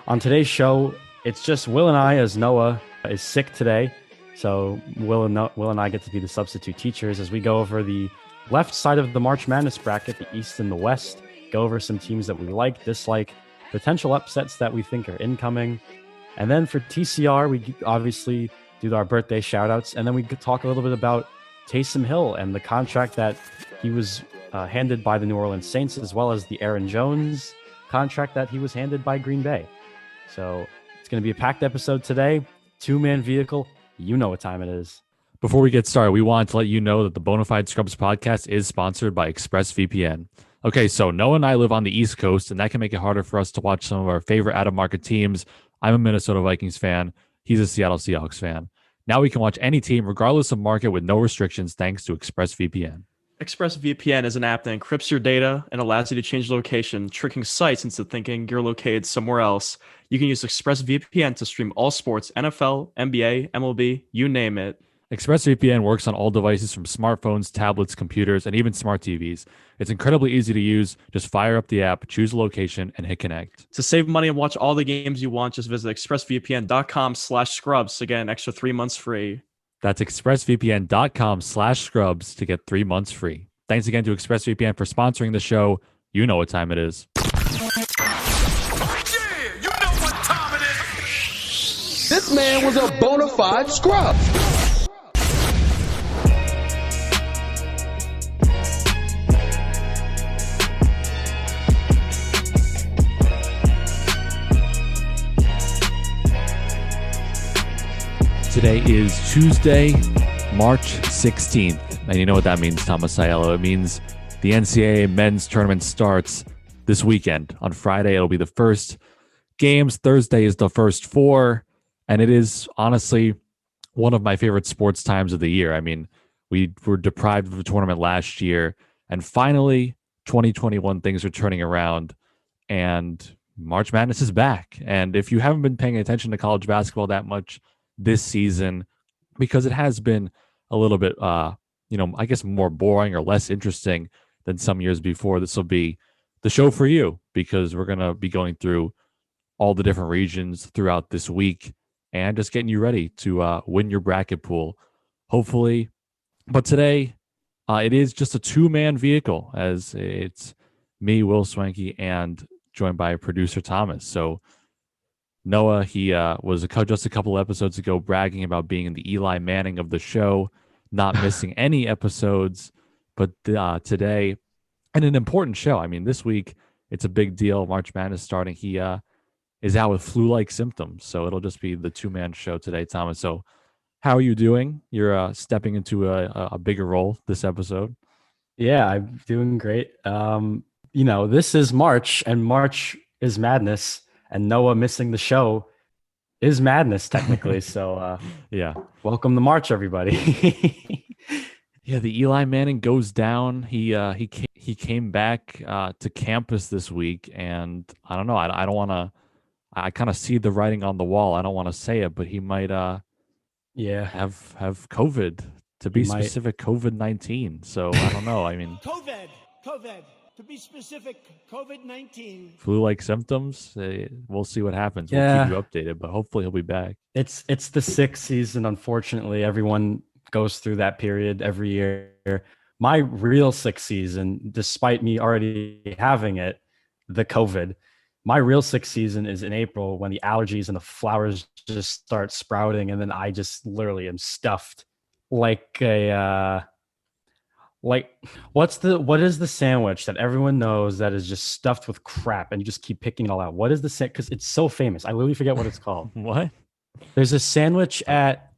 On today's show, it's just Will and I, as Noah is sick today. So Will and I get to be the substitute teachers as we go over the left side of the March Madness bracket, the East and the West, go over some teams that we like, dislike, potential upsets that we think are incoming. And then for TCR, we obviously do our birthday shout outs. And then we could talk a little bit about Taysom Hill and the contract that he was handed by the New Orleans Saints, as well as the Aaron Jones contract that he was handed by Green Bay. So it's going to be a packed episode today. Two-man vehicle. You know what time it is. Before we get started, we want to let you know that the Bona Fide Scrubs podcast is sponsored by ExpressVPN. Okay, so Noah and I live on the East Coast, and that can make it harder for us to watch some of our favorite out-of-market teams. I'm a Minnesota Vikings fan. He's a Seattle Seahawks fan. Now we can watch any team, regardless of market, with no restrictions, thanks to ExpressVPN. ExpressVPN is an app that encrypts your data and allows you to change location, tricking sites into thinking you're located somewhere else. You can use ExpressVPN to stream all sports, NFL, NBA, MLB, you name it. ExpressVPN works on all devices from smartphones, tablets, computers, and even smart TVs. It's incredibly easy to use. Just fire up the app, choose a location, and hit connect. To save money and watch all the games you want, just visit expressvpn.com/scrubs to get an extra 3 months free. That's expressvpn.com/scrubs to get 3 months free. Thanks again to ExpressVPN for sponsoring the show. You know what time it is. This man was a bona fide scrub. Today is Tuesday, March 16th. And you know what that means, Thomas Aiello. It means the NCAA men's tournament starts this weekend. On Friday, it'll be the first games. Thursday is the first four. And it is honestly one of my favorite sports times of the year. I mean, we were deprived of a tournament last year, and finally 2021 things are turning around and March Madness is back. And if you haven't been paying attention to college basketball that much this season, because it has been a little bit, I guess more boring or less interesting than some years before, this will be the show for you, because we're going to be going through all the different regions throughout this week and just getting you ready to win your bracket pool, hopefully. But today, it is just a two-man vehicle, as it's me, Will Swanky, and joined by producer Thomas. So Noah, he was just a couple episodes ago bragging about being in the Eli Manning of the show, not missing any episodes. But today, and an important show. I mean, this week, it's a big deal. March Madness starting. He is out with flu-like symptoms. So it'll just be the two-man show today, Thomas. So how are you doing? You're stepping into a bigger role this episode. Yeah, I'm doing great. This is March, and March is madness, and Noah missing the show is madness, technically. So yeah, welcome to March, everybody. Yeah, the Eli Manning goes down. He came back to campus this week, and I don't know. I don't want to. I kind of see the writing on the wall. I don't want to say it, but he might have COVID, to be specific, COVID-19. So I don't know. I mean, COVID, to be specific, COVID-19. Flu-like symptoms. We'll see what happens. Yeah. We'll keep you updated, but hopefully he'll be back. It's the sick season. Unfortunately, everyone goes through that period every year. My real sick season, despite me already having it, the COVID, my real sick season is in April, when the allergies and the flowers just start sprouting, and then I just literally am stuffed like a what is the sandwich that everyone knows that is just stuffed with crap and you just keep picking it all out? What is the because it's so famous. I literally forget what it's called. What? There's a sandwich at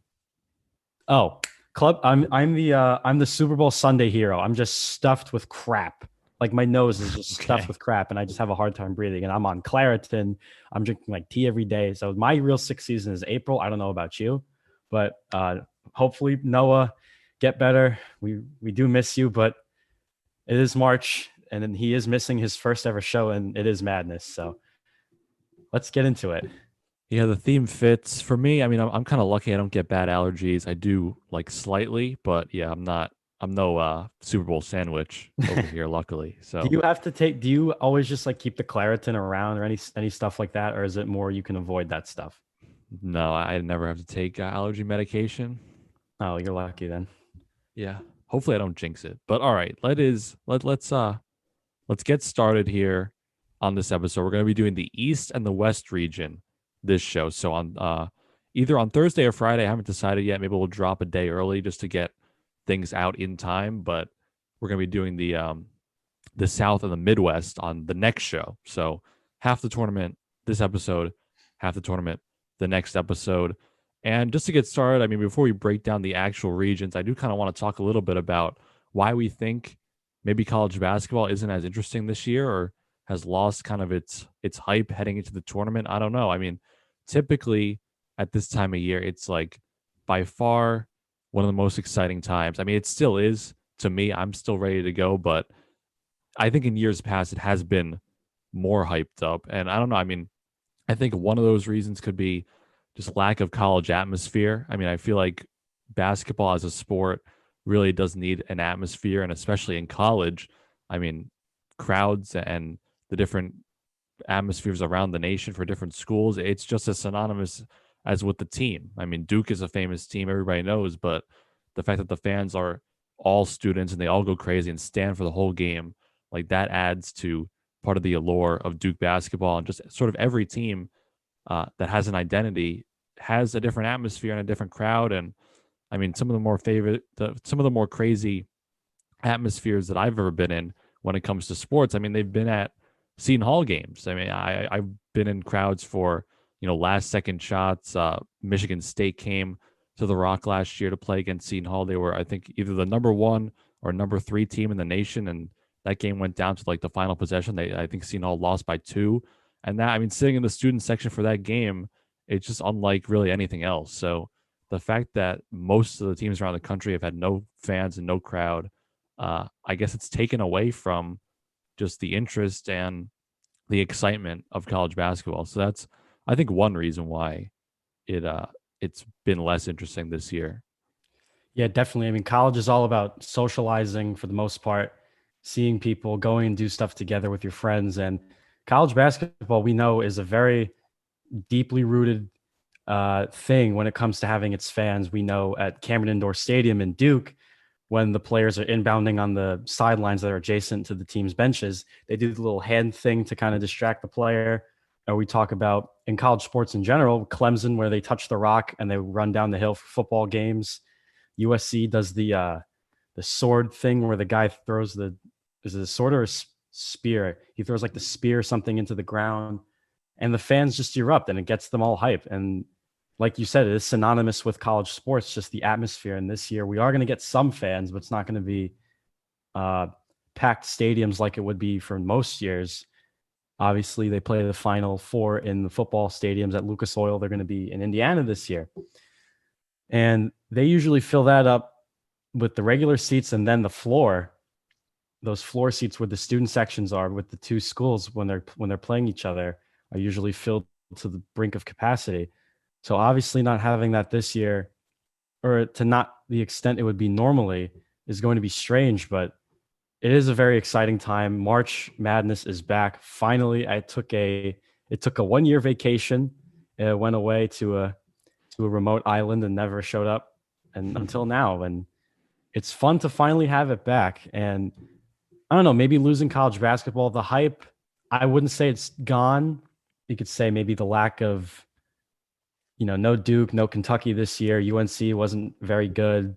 Club. I'm the Super Bowl Sunday hero. I'm just stuffed with crap. Like my nose is just stuffed with crap, and I just have a hard time breathing. And I'm on Claritin. I'm drinking like tea every day. So my real sick season is April. I don't know about you, but hopefully Noah, get better. We do miss you, but it is March, and then he is missing his first ever show, and it is madness. So let's get into it. Yeah, the theme fits for me. I mean, I'm kind of lucky. I don't get bad allergies. I do like slightly, but yeah, I'm not I'm no Super Bowl sandwich over here, luckily. So Do you always just like keep the Claritin around or any stuff like that? Or is it more you can avoid that stuff? no, I never have to take allergy medication. Oh, you're lucky then. Yeah. Hopefully I don't jinx it. But all right, let's get started here on this episode. We're going to be doing the East and the West region this show. So on either on Thursday or Friday, I haven't decided yet. Maybe we'll drop a day early just to get things out in time, but we're going to be doing the South and the Midwest on the next show. So half the tournament this episode, half the tournament the next episode. And just to get started, I mean, before we break down the actual regions, I do kind of want to talk a little bit about why we think maybe college basketball isn't as interesting this year or has lost kind of its hype heading into the tournament. I don't know. I mean, typically at this time of year, it's like by far one of the most exciting times. I mean, it still is to me. I'm still ready to go, but I think in years past it has been more hyped up. And I don't know. I mean, I think one of those reasons could be just lack of college atmosphere. I mean, I feel like basketball as a sport really does need an atmosphere, and especially in college. I mean, crowds and the different atmospheres around the nation for different schools, it's just as synonymous as with the team. I mean, Duke is a famous team, everybody knows, but the fact that the fans are all students and they all go crazy and stand for the whole game, like that adds to part of the allure of Duke basketball. And just sort of every team that has an identity has a different atmosphere and a different crowd. And I mean, some of the more crazy atmospheres that I've ever been in when it comes to sports. I mean, they've been at Seton Hall games. I mean, I've been in crowds for, last second shots. Michigan State came to the Rock last year to play against Seton Hall. They were, I think, either the number 1 or number 3 team in the nation. And that game went down to like the final possession. I think Seton Hall lost by 2. And that, I mean, sitting in the student section for that game, it's just unlike really anything else. So the fact that most of the teams around the country have had no fans and no crowd, I guess it's taken away from just the interest and the excitement of college basketball. So that's, I think, one reason why it's been less interesting this year. Yeah, definitely. I mean, college is all about socializing for the most part, seeing people, going and do stuff together with your friends. And college basketball, we know, is a very deeply rooted thing when it comes to having its fans. We know at Cameron Indoor Stadium in Duke, when the players are inbounding on the sidelines that are adjacent to the team's benches, they do the little hand thing to kind of distract the player. Or we talk about in college sports in general, Clemson, where they touch the rock and they run down the hill for football games. USC does the sword thing where the guy throws is it a sword or a spear? He throws like the spear or something into the ground, and the fans just erupt, and it gets them all hype. And like you said, it is synonymous with college sports, just the atmosphere. And this year we are going to get some fans, but it's not going to be packed stadiums like it would be for most years. Obviously, they play the Final Four in the football stadiums at Lucas Oil. They're going to be in Indiana this year. And they usually fill that up with the regular seats and then the floor. Those floor seats where the student sections are with the two schools when they're playing each other are usually filled to the brink of capacity. So obviously not having that this year, or to not the extent it would be normally, is going to be strange, but it is a very exciting time. March Madness is back. Finally, it took a 1-year vacation. It went away to a remote island and never showed up and until now. And it's fun to finally have it back. And I don't know, maybe losing college basketball, the hype, I wouldn't say it's gone. You could say maybe the lack of, no Duke, no Kentucky this year. UNC wasn't very good.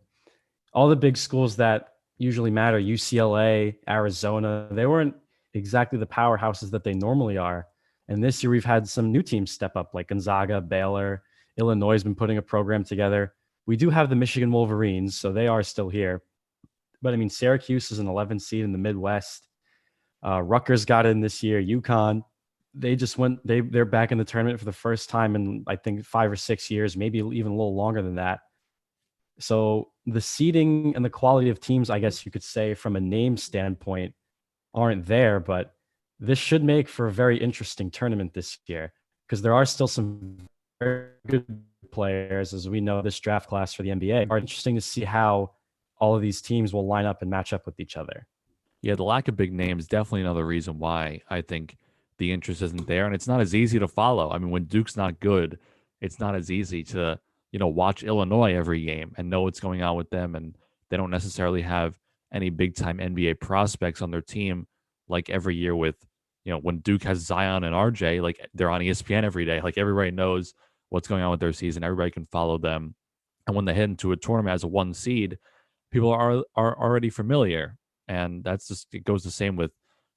All the big schools that usually matter, UCLA, Arizona, they weren't exactly the powerhouses that they normally are. And this year we've had some new teams step up, like Gonzaga, Baylor, Illinois has been putting a program together. We do have the Michigan Wolverines, so they are still here. But I mean, Syracuse is an 11 seed in the Midwest. Rutgers got in this year. UConn, they're back in the tournament for the first time in, I think, 5 or 6 years, maybe even a little longer than that. So the seeding and the quality of teams, I guess you could say from a name standpoint, aren't there, but this should make for a very interesting tournament this year because there are still some very good players. As we know, this draft class for the NBA are interesting to see how all of these teams will line up and match up with each other. Yeah, the lack of big names definitely another reason why I think the interest isn't there, and it's not as easy to follow. I mean, when Duke's not good, it's not as easy to watch Illinois every game and know what's going on with them, and they don't necessarily have any big time NBA prospects on their team like every year with when Duke has Zion and RJ, like they're on ESPN every day, like everybody knows what's going on with their season, everybody can follow them, and when they head into a tournament as a 1 seed, people are already familiar. And that's just, it goes the same with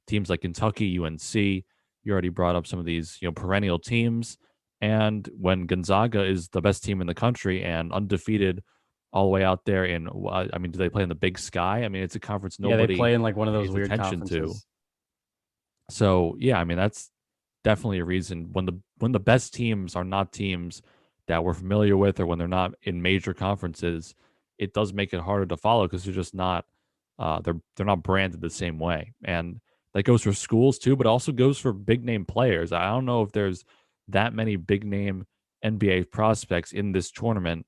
teams like Kentucky, UNC. You already brought up some of these, perennial teams. And when Gonzaga is the best team in the country and undefeated all the way out there in, I mean, do they play in the Big Sky? I mean, it's a conference nobody they play in like one of those pays weird attention conferences. to. So yeah, I mean, that's definitely a reason when the best teams are not teams that we're familiar with, or when they're not in major conferences, it does make it harder to follow because they're just not. They're not branded the same way, and that goes for schools too, but also goes for big name players. I don't know if there's that many big name NBA prospects in this tournament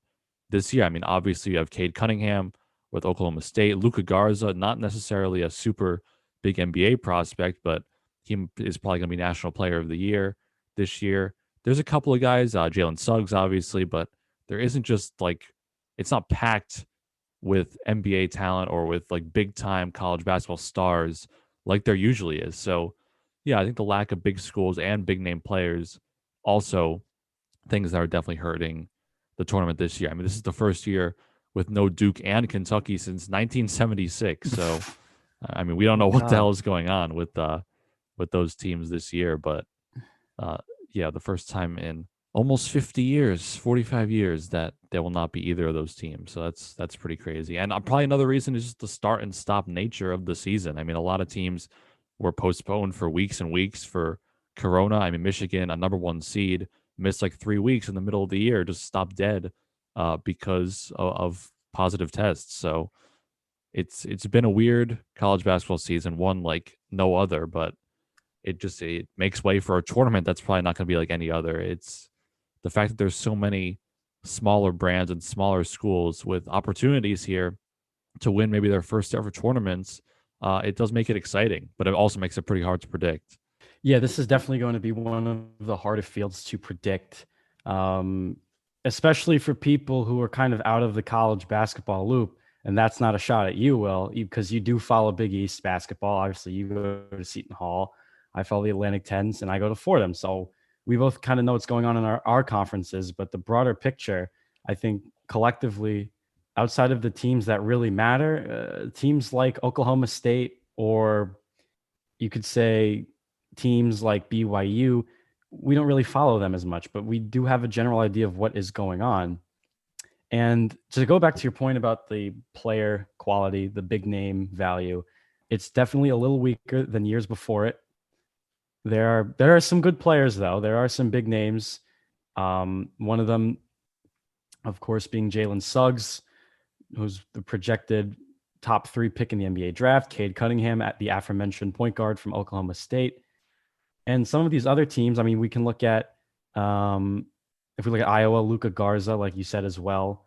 this year. I mean, obviously you have Cade Cunningham with Oklahoma State, Luka Garza, not necessarily a super big NBA prospect, but he is probably going to be National Player of the Year this year. There's a couple of guys, Jalen Suggs, obviously, but there isn't just like it's not packed with NBA talent or with like big time college basketball stars like there usually is. So, yeah, I think the lack of big schools and big name players also things that are definitely hurting the tournament this year. I mean, this is the first year with no Duke and Kentucky since 1976. So, I mean, we don't know what the hell is going on with those teams this year, but yeah, the first time in almost 50 years, 45 years that there will not be either of those teams. So that's pretty crazy. And probably another reason is just the start and stop nature of the season. I mean, a lot of teams were postponed for weeks and weeks for Corona. I mean, Michigan, a number 1 seed, missed like 3 weeks in the middle of the year, just stopped dead because of positive tests. So it's been a weird college basketball season, one like no other, but it makes way for a tournament that's probably not going to be like any other. It's the fact that there's so many smaller brands and smaller schools with opportunities here to win maybe their first ever tournaments. It does make it exciting, but it also makes it pretty hard to predict. Yeah, this is definitely going to be one of the hardest fields to predict, especially for people who are kind of out of the college basketball loop. And that's not a shot at you, Will, because you do follow Big East basketball. Obviously, you go to Seton Hall. I follow the Atlantic 10s, and I go to Fordham. So we both kind of know what's going on in our conferences, but the broader picture, I think collectively, outside of the teams that really matter, teams like Oklahoma State, or you could say teams like BYU, we don't really follow them as much, but we do have a general idea of what is going on. And to go back to your point about the player quality, the big name value, it's definitely a little weaker than years before it. There are some good players, though. There are some big names. One of them, of course, being Jalen Suggs, who's the projected top 3 pick in the NBA draft. Cade Cunningham, at the aforementioned point guard from Oklahoma State. And some of these other teams, I mean, we can look at, if we look at Iowa, Luka Garza, like you said as well.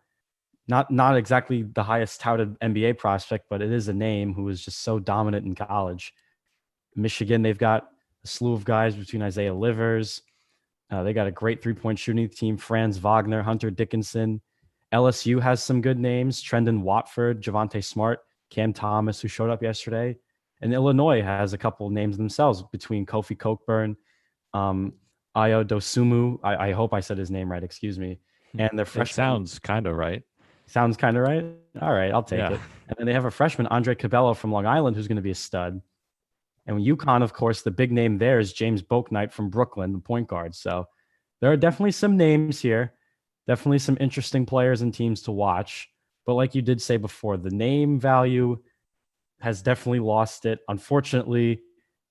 Not exactly the highest touted NBA prospect, but it is a name who is just so dominant in college. Michigan, they've got a slew of guys between Isaiah Livers. They got a great 3-point shooting team. Franz Wagner, Hunter Dickinson. LSU has some good names. Trendon Watford, Javonte Smart, Cam Thomas, who showed up yesterday. And Illinois has a couple of names themselves between Kofi Cockburn, Ayo Dosumu. I hope I said his name right. Excuse me. And their freshman. It sounds kind of right. Sounds kind of right. All right, I'll take it. And then they have a freshman, Andre Cabello from Long Island, who's going to be a stud. And UConn, of course, the big name there is James Bouknight from Brooklyn, the point guard. So there are definitely some names here, definitely some interesting players and teams to watch. But like you did say before, the name value has definitely lost it. Unfortunately,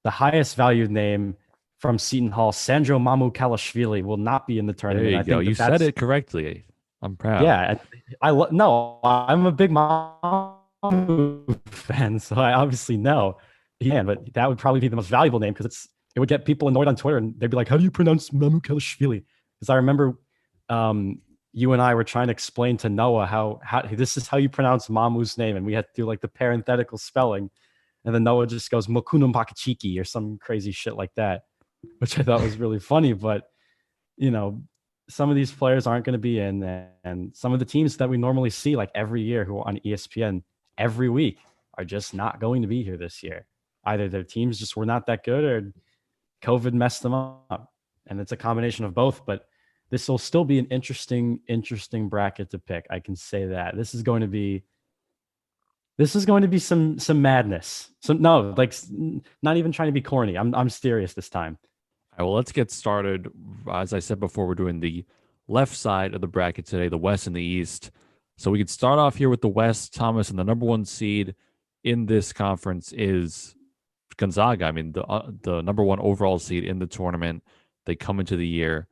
the highest valued name from Seton Hall, Sandro Mamukelashvili, will not be in the tournament. There you go. You said it correctly. I'm proud. Yeah, I'm a big Mamu fan, so I obviously know. Yeah, but that would probably be the most valuable name because it would get people annoyed on Twitter, and they'd be like, "How do you pronounce Mamukelashvili?" Because I remember, you and I were trying to explain to Noah how this is how you pronounce Mamu's name, and we had to do like the parenthetical spelling, and then Noah just goes Mokunum Pakachiki or some crazy shit like that, which I thought was really funny. But you know, some of these players aren't going to be in, and some of the teams that we normally see like every year who are on ESPN every week are just not going to be here this year. Either their teams just were not that good, or COVID messed them up, and it's a combination of both. But this will still be an interesting bracket to pick. I can say that this is going to be some madness. So no, like not even trying to be corny. I'm serious this time. All right, well, let's get started. As I said before, we're doing the left side of the bracket today, the West and the East. So we could start off here with the West, Thomas, and the number one seed in this conference is Gonzaga. I mean, the number one overall seed in the tournament. They come into the year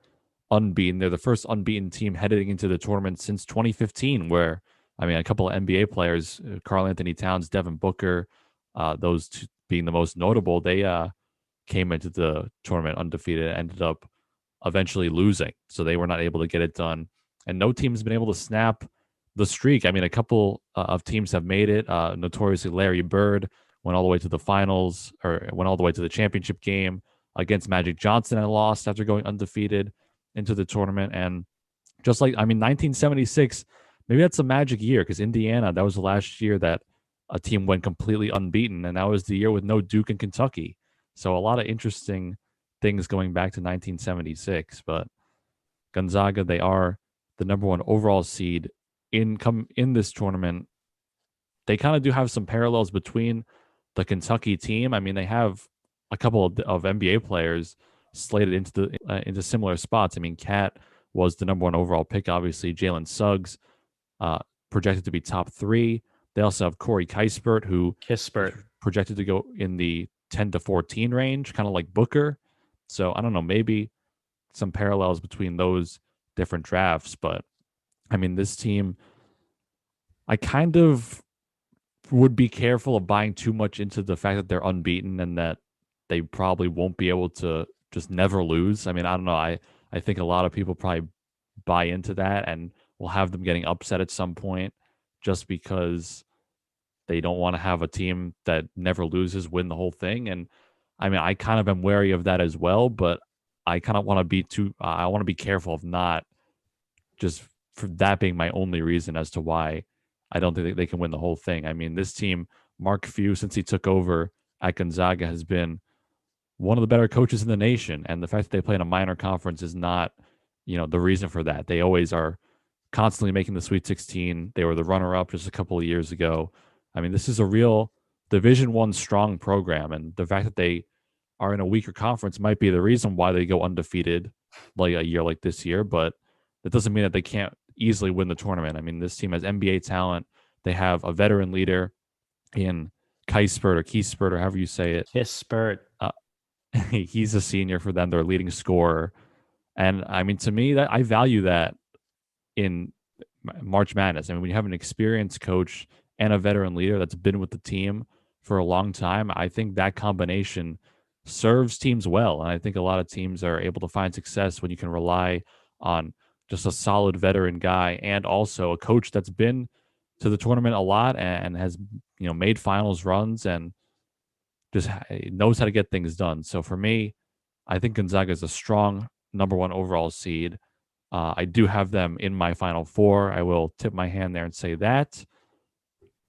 unbeaten. They're the first unbeaten team heading into the tournament since 2015, where, I mean, a couple of NBA players, Karl Anthony Towns, Devin Booker, those two being the most notable, they came into the tournament undefeated and ended up eventually losing. So they were not able to get it done. And no team has been able to snap the streak. I mean, a couple of teams have made it. Notoriously, Larry Bird went all the way to the finals, or went all the way to the championship game against Magic Johnson and lost after going undefeated into the tournament. And just like, I mean, 1976, maybe that's a magic year, because Indiana, that was the last year that a team went completely unbeaten. And that was the year with no Duke and Kentucky. So a lot of interesting things going back to 1976. But Gonzaga, they are the number one overall seed in this tournament. They kind of do have some parallels between the Kentucky team. I mean, they have a couple of NBA players slated into similar spots. I mean, Cat was the number one overall pick, obviously. Jalen Suggs, projected to be top 3. They also have Corey Kispert, who projected to go in the 10 to 14 range, kind of like Booker. So I don't know, maybe some parallels between those different drafts. But I mean, this team, I kind of would be careful of buying too much into the fact that they're unbeaten and that they probably won't be able to just never lose. I mean, I don't know. I think a lot of people probably buy into that and will have them getting upset at some point just because they don't want to have a team that never loses win the whole thing. And I mean, I kind of am wary of that as well, but I kind of want to be I want to be careful of not just for that being my only reason as to why I don't think they can win the whole thing. I mean, this team, Mark Few, since he took over at Gonzaga, has been one of the better coaches in the nation. And the fact that they play in a minor conference is not, the reason for that. They always are constantly making the Sweet 16. They were the runner-up just a couple of years ago. I mean, this is a real Division I strong program. And the fact that they are in a weaker conference might be the reason why they go undefeated like a year like this year. But that doesn't mean that they can't easily win the tournament. I mean, this team has NBA talent. They have a veteran leader in Kispert, or however you say it. Kispert. He's a senior for them, their leading scorer. And I mean, to me, that I value that in March Madness. I mean, when you have an experienced coach and a veteran leader that's been with the team for a long time, I think that combination serves teams well. And I think a lot of teams are able to find success when you can rely on just a solid veteran guy and also a coach that's been to the tournament a lot and has, made finals runs and just knows how to get things done. So for me, I think Gonzaga is a strong number one overall seed. I do have them in my Final Four. I will tip my hand there and say that.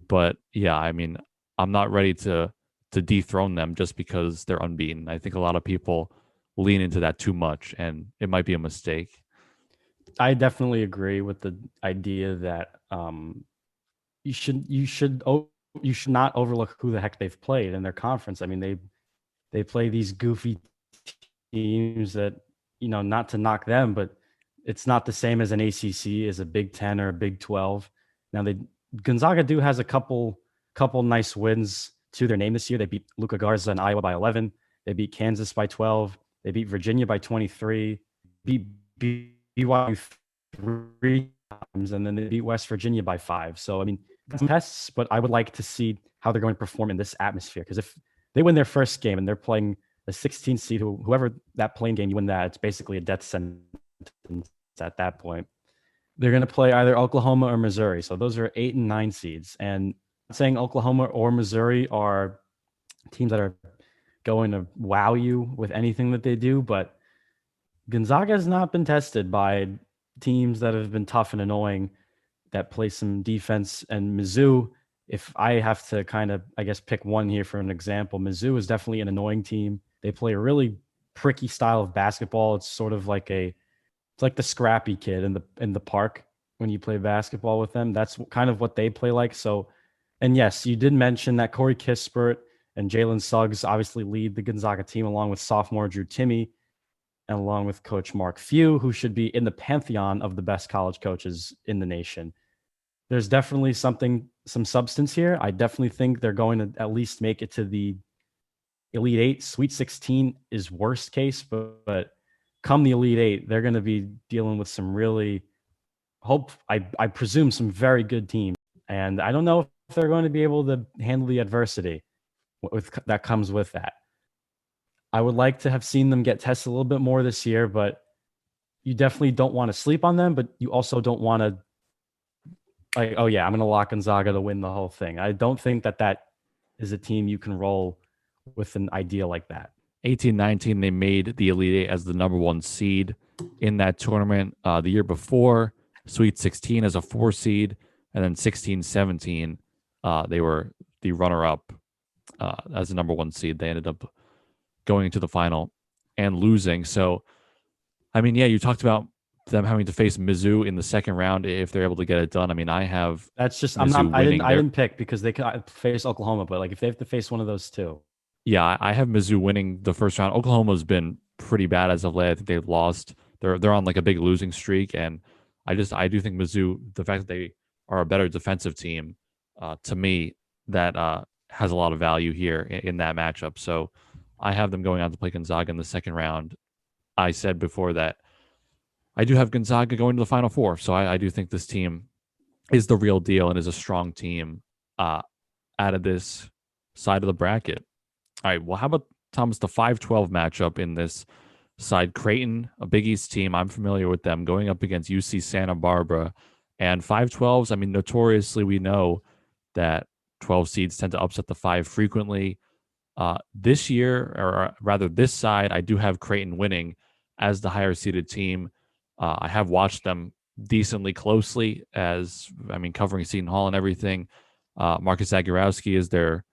But yeah, I mean, I'm not ready to dethrone them just because they're unbeaten. I think a lot of people lean into that too much, and it might be a mistake. I definitely agree with the idea that you should not overlook who the heck they've played in their conference. I mean, they play these goofy teams that, not to knock them, but it's not the same as an ACC, as a Big 10 or a Big 12. Now Gonzaga has a couple nice wins to their name this year. They beat Luka Garza in Iowa by 11. They beat Kansas by 12. They beat Virginia by 23. Beat BYU 3 times, and then they beat West Virginia by 5. So, I mean, tests, but I would like to see how they're going to perform in this atmosphere. Because if they win their first game and they're playing the 16th seed, whoever that playing game, you win that, it's basically a death sentence at that point. They're going to play either Oklahoma or Missouri. So those are 8 and 9 seeds. And I'm saying Oklahoma or Missouri are teams that are going to wow you with anything that they do, but Gonzaga has not been tested by teams that have been tough and annoying that play some defense. And Mizzou, if I have to kind of, I guess, pick one here for an example, Mizzou is definitely an annoying team. They play a really pricky style of basketball. It's sort of like it's like the scrappy kid in the park when you play basketball with them. That's kind of what they play like. So, and yes, you did mention that Corey Kispert and Jalen Suggs obviously lead the Gonzaga team along with sophomore Drew Timme and along with coach Mark Few, who should be in the pantheon of the best college coaches in the nation. There's definitely some substance here. I definitely think they're going to at least make it to the Elite Eight. Sweet 16 is worst case, but come the Elite Eight, they're going to be dealing with some really I presume some very good teams. And I don't know if they're going to be able to handle the adversity that comes with that. I would like to have seen them get tested a little bit more this year, but you definitely don't want to sleep on them, but you also don't want to like, oh yeah, I'm going to lock Gonzaga to win the whole thing. I don't think that is a team you can roll with an idea like that. 18-19, they made the Elite Eight as the number 1 seed in that tournament. The year before, Sweet 16 as a 4 seed, and then 16-17, they were the runner-up as the number 1 seed. They ended up going into the final and losing. So, I mean, yeah, you talked about them having to face Mizzou in the second round if they're able to get it done. I mean, that's just Mizzou I didn't pick because they could face Oklahoma, but like if they have to face one of those two. Yeah, I have Mizzou winning the first round. Oklahoma's been pretty bad as of late. I think they've lost. They're on like a big losing streak, and I do think Mizzou, the fact that they are a better defensive team, to me, that has a lot of value here in that matchup. So I have them going on to play Gonzaga in the second round. I said before that I do have Gonzaga going to the Final Four. So I do think this team is the real deal and is a strong team out of this side of the bracket. All right, well, how about, Thomas, the 5-12 matchup in this side? Creighton, a Big East team. I'm familiar with them going up against UC Santa Barbara. And 5-12s, I mean, notoriously, we know that 12 seeds tend to upset the 5 frequently. This year, or rather this side, I do have Creighton winning as the higher seeded team. I have watched them decently closely covering Seton Hall and everything. Marcus Zagorowski is their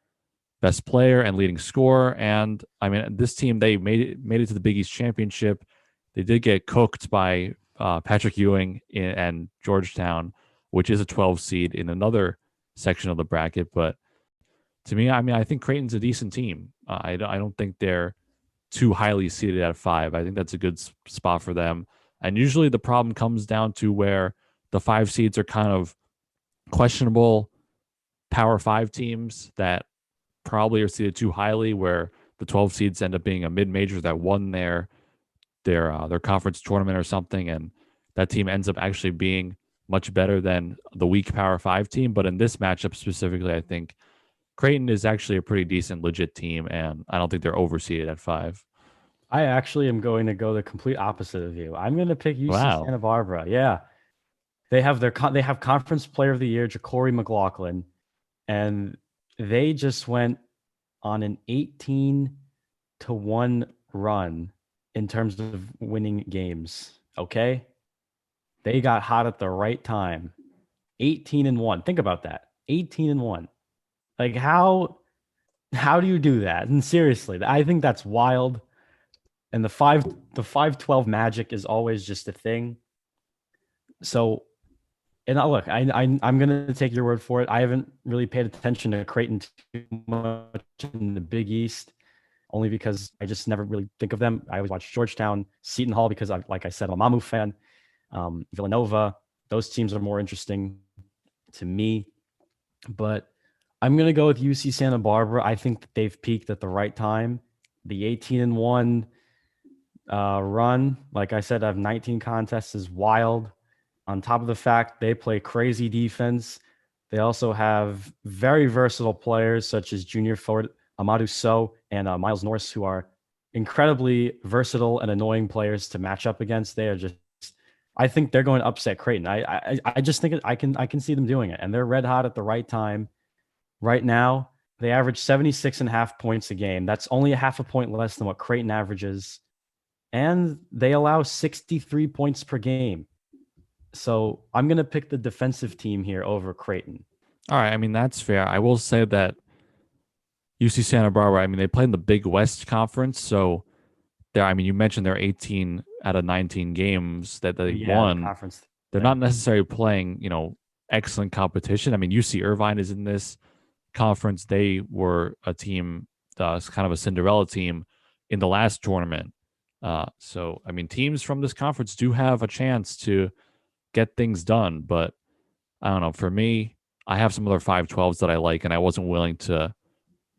best player and leading scorer. And I mean, this team, they made it to the Big East Championship. They did get cooked by Patrick Ewing and Georgetown, which is a 12 seed in another section of the bracket. But to me, I mean, I think Creighton's a decent team. I don't think they're too highly seeded at 5. I think that's a good spot for them. And usually the problem comes down to where the 5 seeds are kind of questionable Power 5 teams that probably are seeded too highly, where the 12 seeds end up being a mid-major that won their conference tournament or something, and that team ends up actually being much better than the weak Power 5 team. But in this matchup specifically, I think Creighton is actually a pretty decent, legit team, and I don't think they're overseeded at 5. I actually am going to go the complete opposite of you. I'm going to pick UC Santa Barbara. Yeah, they have they have Conference Player of the Year, Ja'Cory McLaughlin, and they just went on an 18-1 run in terms of winning games. Okay, they got hot at the right time. 18-1. Think about that. 18-1. Like how do you do that? And seriously, I think that's wild. And the 5-12 magic is always just a thing. So, and look, I'm gonna take your word for it. I haven't really paid attention to Creighton too much in the Big East, only because I just never really think of them. I always watch Georgetown, Seton Hall because like I said, I'm a Mamu fan. Villanova, those teams are more interesting to me. But I'm gonna go with UC Santa Barbara. I think that they've peaked at the right time. The 18-1 run, like I said, I have 19 contests, is wild. On top of the fact they play crazy defense, they also have very versatile players such as junior forward Amadou Sow and Miles Norris, who are incredibly versatile and annoying players to match up against. They are just I think they're going to upset Creighton. I just think I can see them doing it, and they're red hot at the right time. Right now, they average 76.5 points a game. That's only a half a point less than what Creighton averages, and they allow 63 points per game. So I'm going to pick the defensive team here over Creighton. All right, I mean that's fair. I will say that UC Santa Barbara, I mean they play in the Big West Conference, so there. I mean you mentioned they're 18 out of 19 games that they Yeah, the won. conference They're thing. not necessarily playing, excellent competition. I mean UC Irvine is in this conference. They were a team, kind of a Cinderella team in the last tournament. So I mean teams from this conference do have a chance to get things done, but I don't know. For me, I have some other 512s that I like, and I wasn't willing to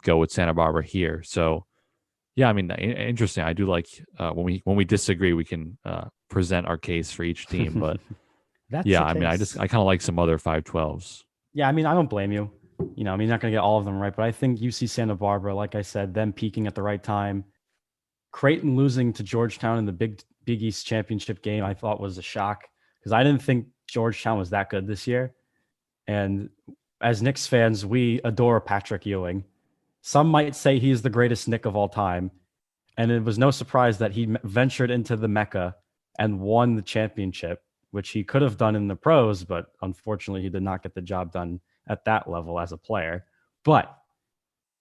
go with Santa Barbara here. So, yeah, I mean, interesting. I do like when we disagree, we can present our case for each team. But That's yeah, the I mean, I case. kind of like some other 512s. Yeah, I mean, I don't blame you. I mean, you're not going to get all of them right, but I think UC Santa Barbara, like I said, them peaking at the right time, Creighton losing to Georgetown in the Big East championship game, I thought was a shock because I didn't think Georgetown was that good this year. And as Knicks fans, we adore Patrick Ewing. Some might say he's the greatest Knick of all time. And it was no surprise that he ventured into the Mecca and won the championship, which he could have done in the pros, but unfortunately, he did not get the job done at that level as a player. But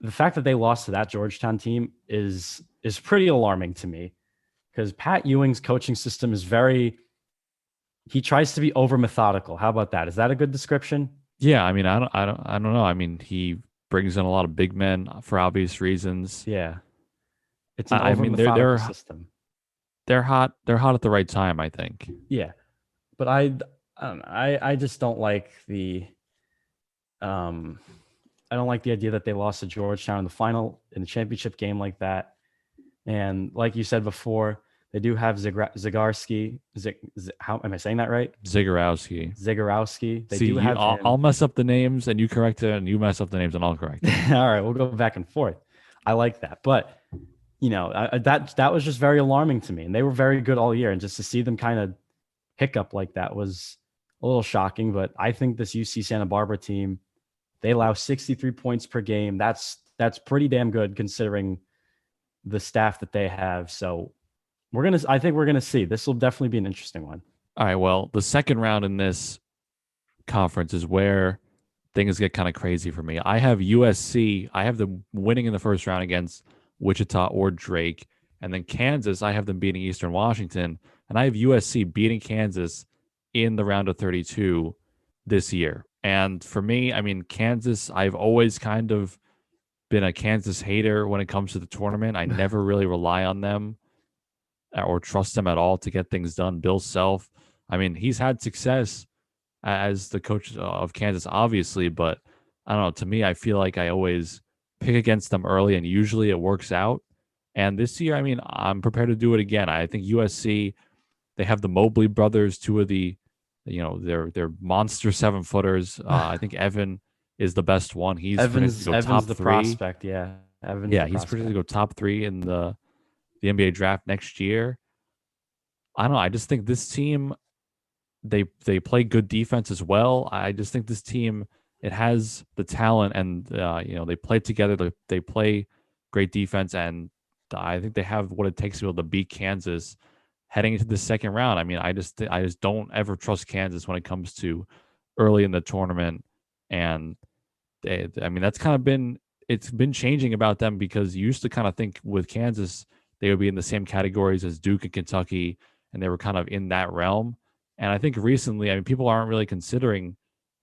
the fact that they lost to that Georgetown team is pretty alarming to me because Pat Ewing's coaching system is he tries to be over methodical. How about that? Is that a good description? Yeah, I mean, I don't know. I mean, he brings in a lot of big men for obvious reasons. Yeah. It's an I over mean, methodical system. they're hot. They're hot at the right time, I think. Yeah. But I don't know. I just don't like um I don't like the idea that they lost to Georgetown in the championship game like that. And like you said before, they do have Zygarski. How am I saying that right? Zagorowski. Zagorowski. They See, do have him. I'll mess up the names and you correct it, and you mess up the names and I'll correct it. All right, we'll go back and forth. I like that, but that was just very alarming to me. And they were very good all year, and just to see them kind of hiccup like that was a little shocking. But I think this UC Santa Barbara team, they allow 63 points per game. That's pretty damn good considering the staff that they have. So I think we're gonna see. This will definitely be an interesting one. All right. Well, the second round in this conference is where things get kind of crazy for me. I have USC. I have them winning in the first round against Wichita or Drake. And then Kansas, I have them beating Eastern Washington. And I have USC beating Kansas in the round of 32 this year. And for me, I mean, Kansas, I've always kind of been a Kansas hater when it comes to the tournament. I never really rely on them or trust them at all to get things done. Bill Self, I mean, he's had success as the coach of Kansas, obviously, but I don't know. To me, I feel like I always pick against them early, and usually it works out. And this year, I mean, I'm prepared to do it again. I think USC, they have the Mobley brothers, two of the, they're monster 7-footers. I think Evan is the best one. He's Evans, to go Evans top the 3. prospect, yeah. Evans, Yeah, the he's prospect. predicted to go top 3 in the NBA draft next year. I don't know. I just think this team, they play good defense as well. I just think this team, it has the talent, and they play together. They play great defense, and I think they have what it takes to be able to beat Kansas heading into the second round. I mean, I just don't ever trust Kansas when it comes to early in the tournament, and I mean that's kind of it's been changing about them, because you used to kind of think with Kansas they would be in the same categories as Duke and Kentucky, and they were kind of in that realm. And I think recently, I mean, people aren't really considering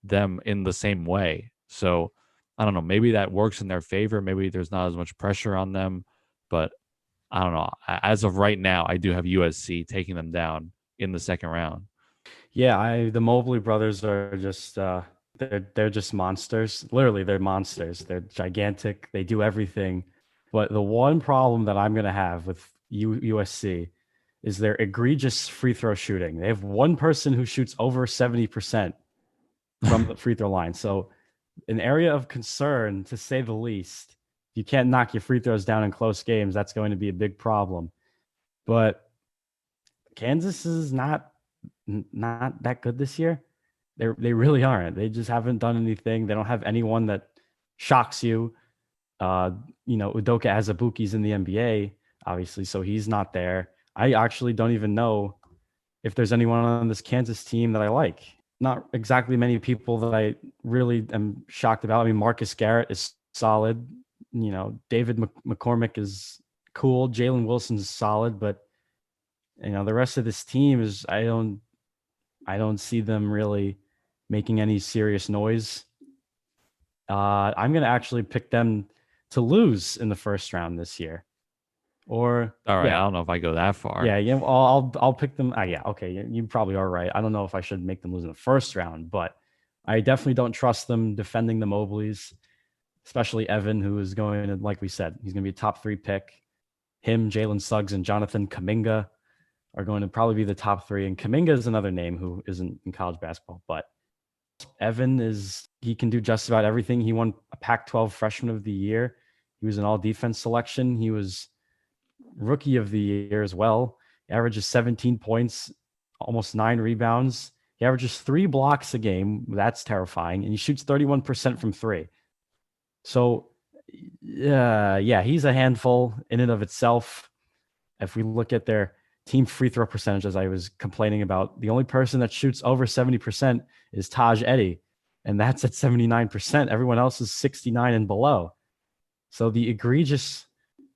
them in the same way. So I don't know. Maybe that works in their favor. Maybe there's not as much pressure on them. But I don't know. As of right now, I do have USC taking them down in the second round. Yeah, the Mobley brothers are just they're just monsters. Literally, they're monsters. They're gigantic. They do everything. But the one problem that I'm gonna have with USC is their egregious free throw shooting. They have one person who shoots over 70% from the free throw line. So an area of concern, to say the least. If you can't knock your free throws down in close games, that's going to be a big problem. But Kansas is not not that good this year. They really aren't. They just haven't done anything. They don't have anyone that shocks you. Udoka Azubuike's in the NBA, obviously, so he's not there. I actually don't even know if there's anyone on this Kansas team that I like. Not exactly many people that I really am shocked about. I mean, Marcus Garrett is solid. David McCormick is cool. Jalen Wilson's solid, but the rest of this team is I don't see them really making any serious noise. I'm gonna actually pick them to lose in the first round this year. Or All right, yeah, I don't know if I go that far. yeah. I'll pick them. Yeah, okay. You probably are right. I don't know if I should make them lose in the first round, but I definitely don't trust them defending the Mobleys, especially Evan, who is going to, like we said, he's going to be a top 3 pick. Him, Jalen Suggs, and Jonathan Kuminga are going to probably be the top 3. And Kuminga is another name who isn't in college basketball, but Evan he can do just about everything. He won a Pac-12 Freshman of the Year. He was an all-defense selection. He was Rookie of the Year as well. He averages 17 points, almost 9 rebounds. He averages 3 blocks a game. That's terrifying. And he shoots 31% from 3. So, yeah, he's a handful in and of itself. If we look at their team free throw percentage, as I was complaining about, the only person that shoots over 70% is Taj Eddy, and that's at 79%. Everyone else is 69 and below. So the egregious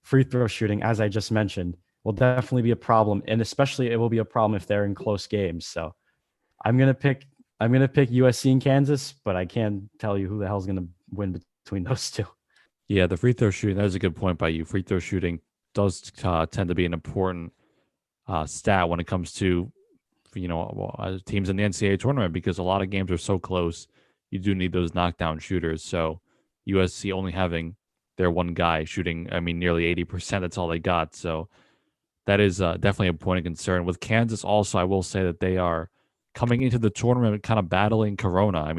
free throw shooting, as I just mentioned, will definitely be a problem, and especially it will be a problem if they're in close games. So I'm gonna pick USC and Kansas, but I can't tell you who the hell's gonna win between those two. Yeah, the free throw shooting, that is a good point by you. Free throw shooting does tend to be an important stat when it comes to teams in the NCAA tournament, because a lot of games are so close. You do need those knockdown shooters. So USC only having their one guy shooting, nearly 80%, that's all they got. So that is definitely a point of concern. With Kansas also, I will say that they are coming into the tournament kind of battling Corona.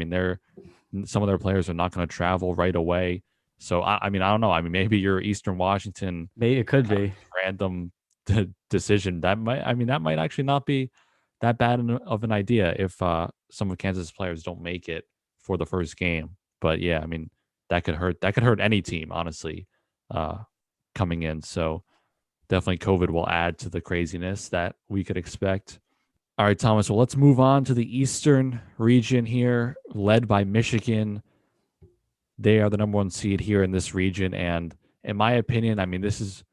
Some of their players are not going to travel right away. So, I don't know. Maybe you're Eastern Washington. Maybe it could be random decision. That might actually not be that bad of an idea if some of Kansas players don't make it for the first game. But yeah, that could hurt. That could hurt any team, honestly, coming in. So definitely COVID will add to the craziness that we could expect. All right, Thomas. Well, let's move on to the Eastern region here, led by Michigan. They are the number 1 seed here in this region. And in my opinion, this is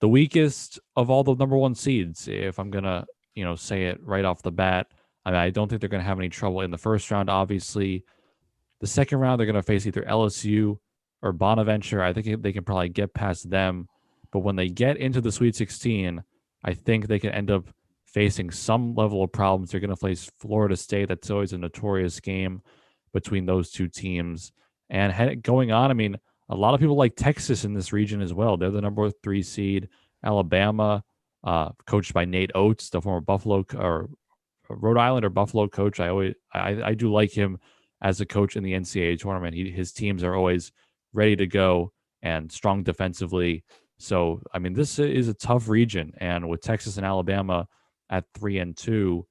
the weakest of all the number 1 seeds. If I'm going to, say it right off the bat, I don't think they're going to have any trouble in the first round. Obviously, the second round, they're going to face either LSU or Bonaventure. I think they can probably get past them. But when they get into the Sweet 16, I think they can end up facing some level of problems. They're going to face Florida State. That's always a notorious game between those two teams. And going on, a lot of people like Texas in this region as well. They're the number 3 seed. Alabama, coached by Nate Oates, the former Buffalo or Rhode Island or Buffalo coach. I do like him as a coach in the NCAA tournament. His teams are always ready to go and strong defensively. So, this is a tough region. And with Texas and Alabama at 3 and 2,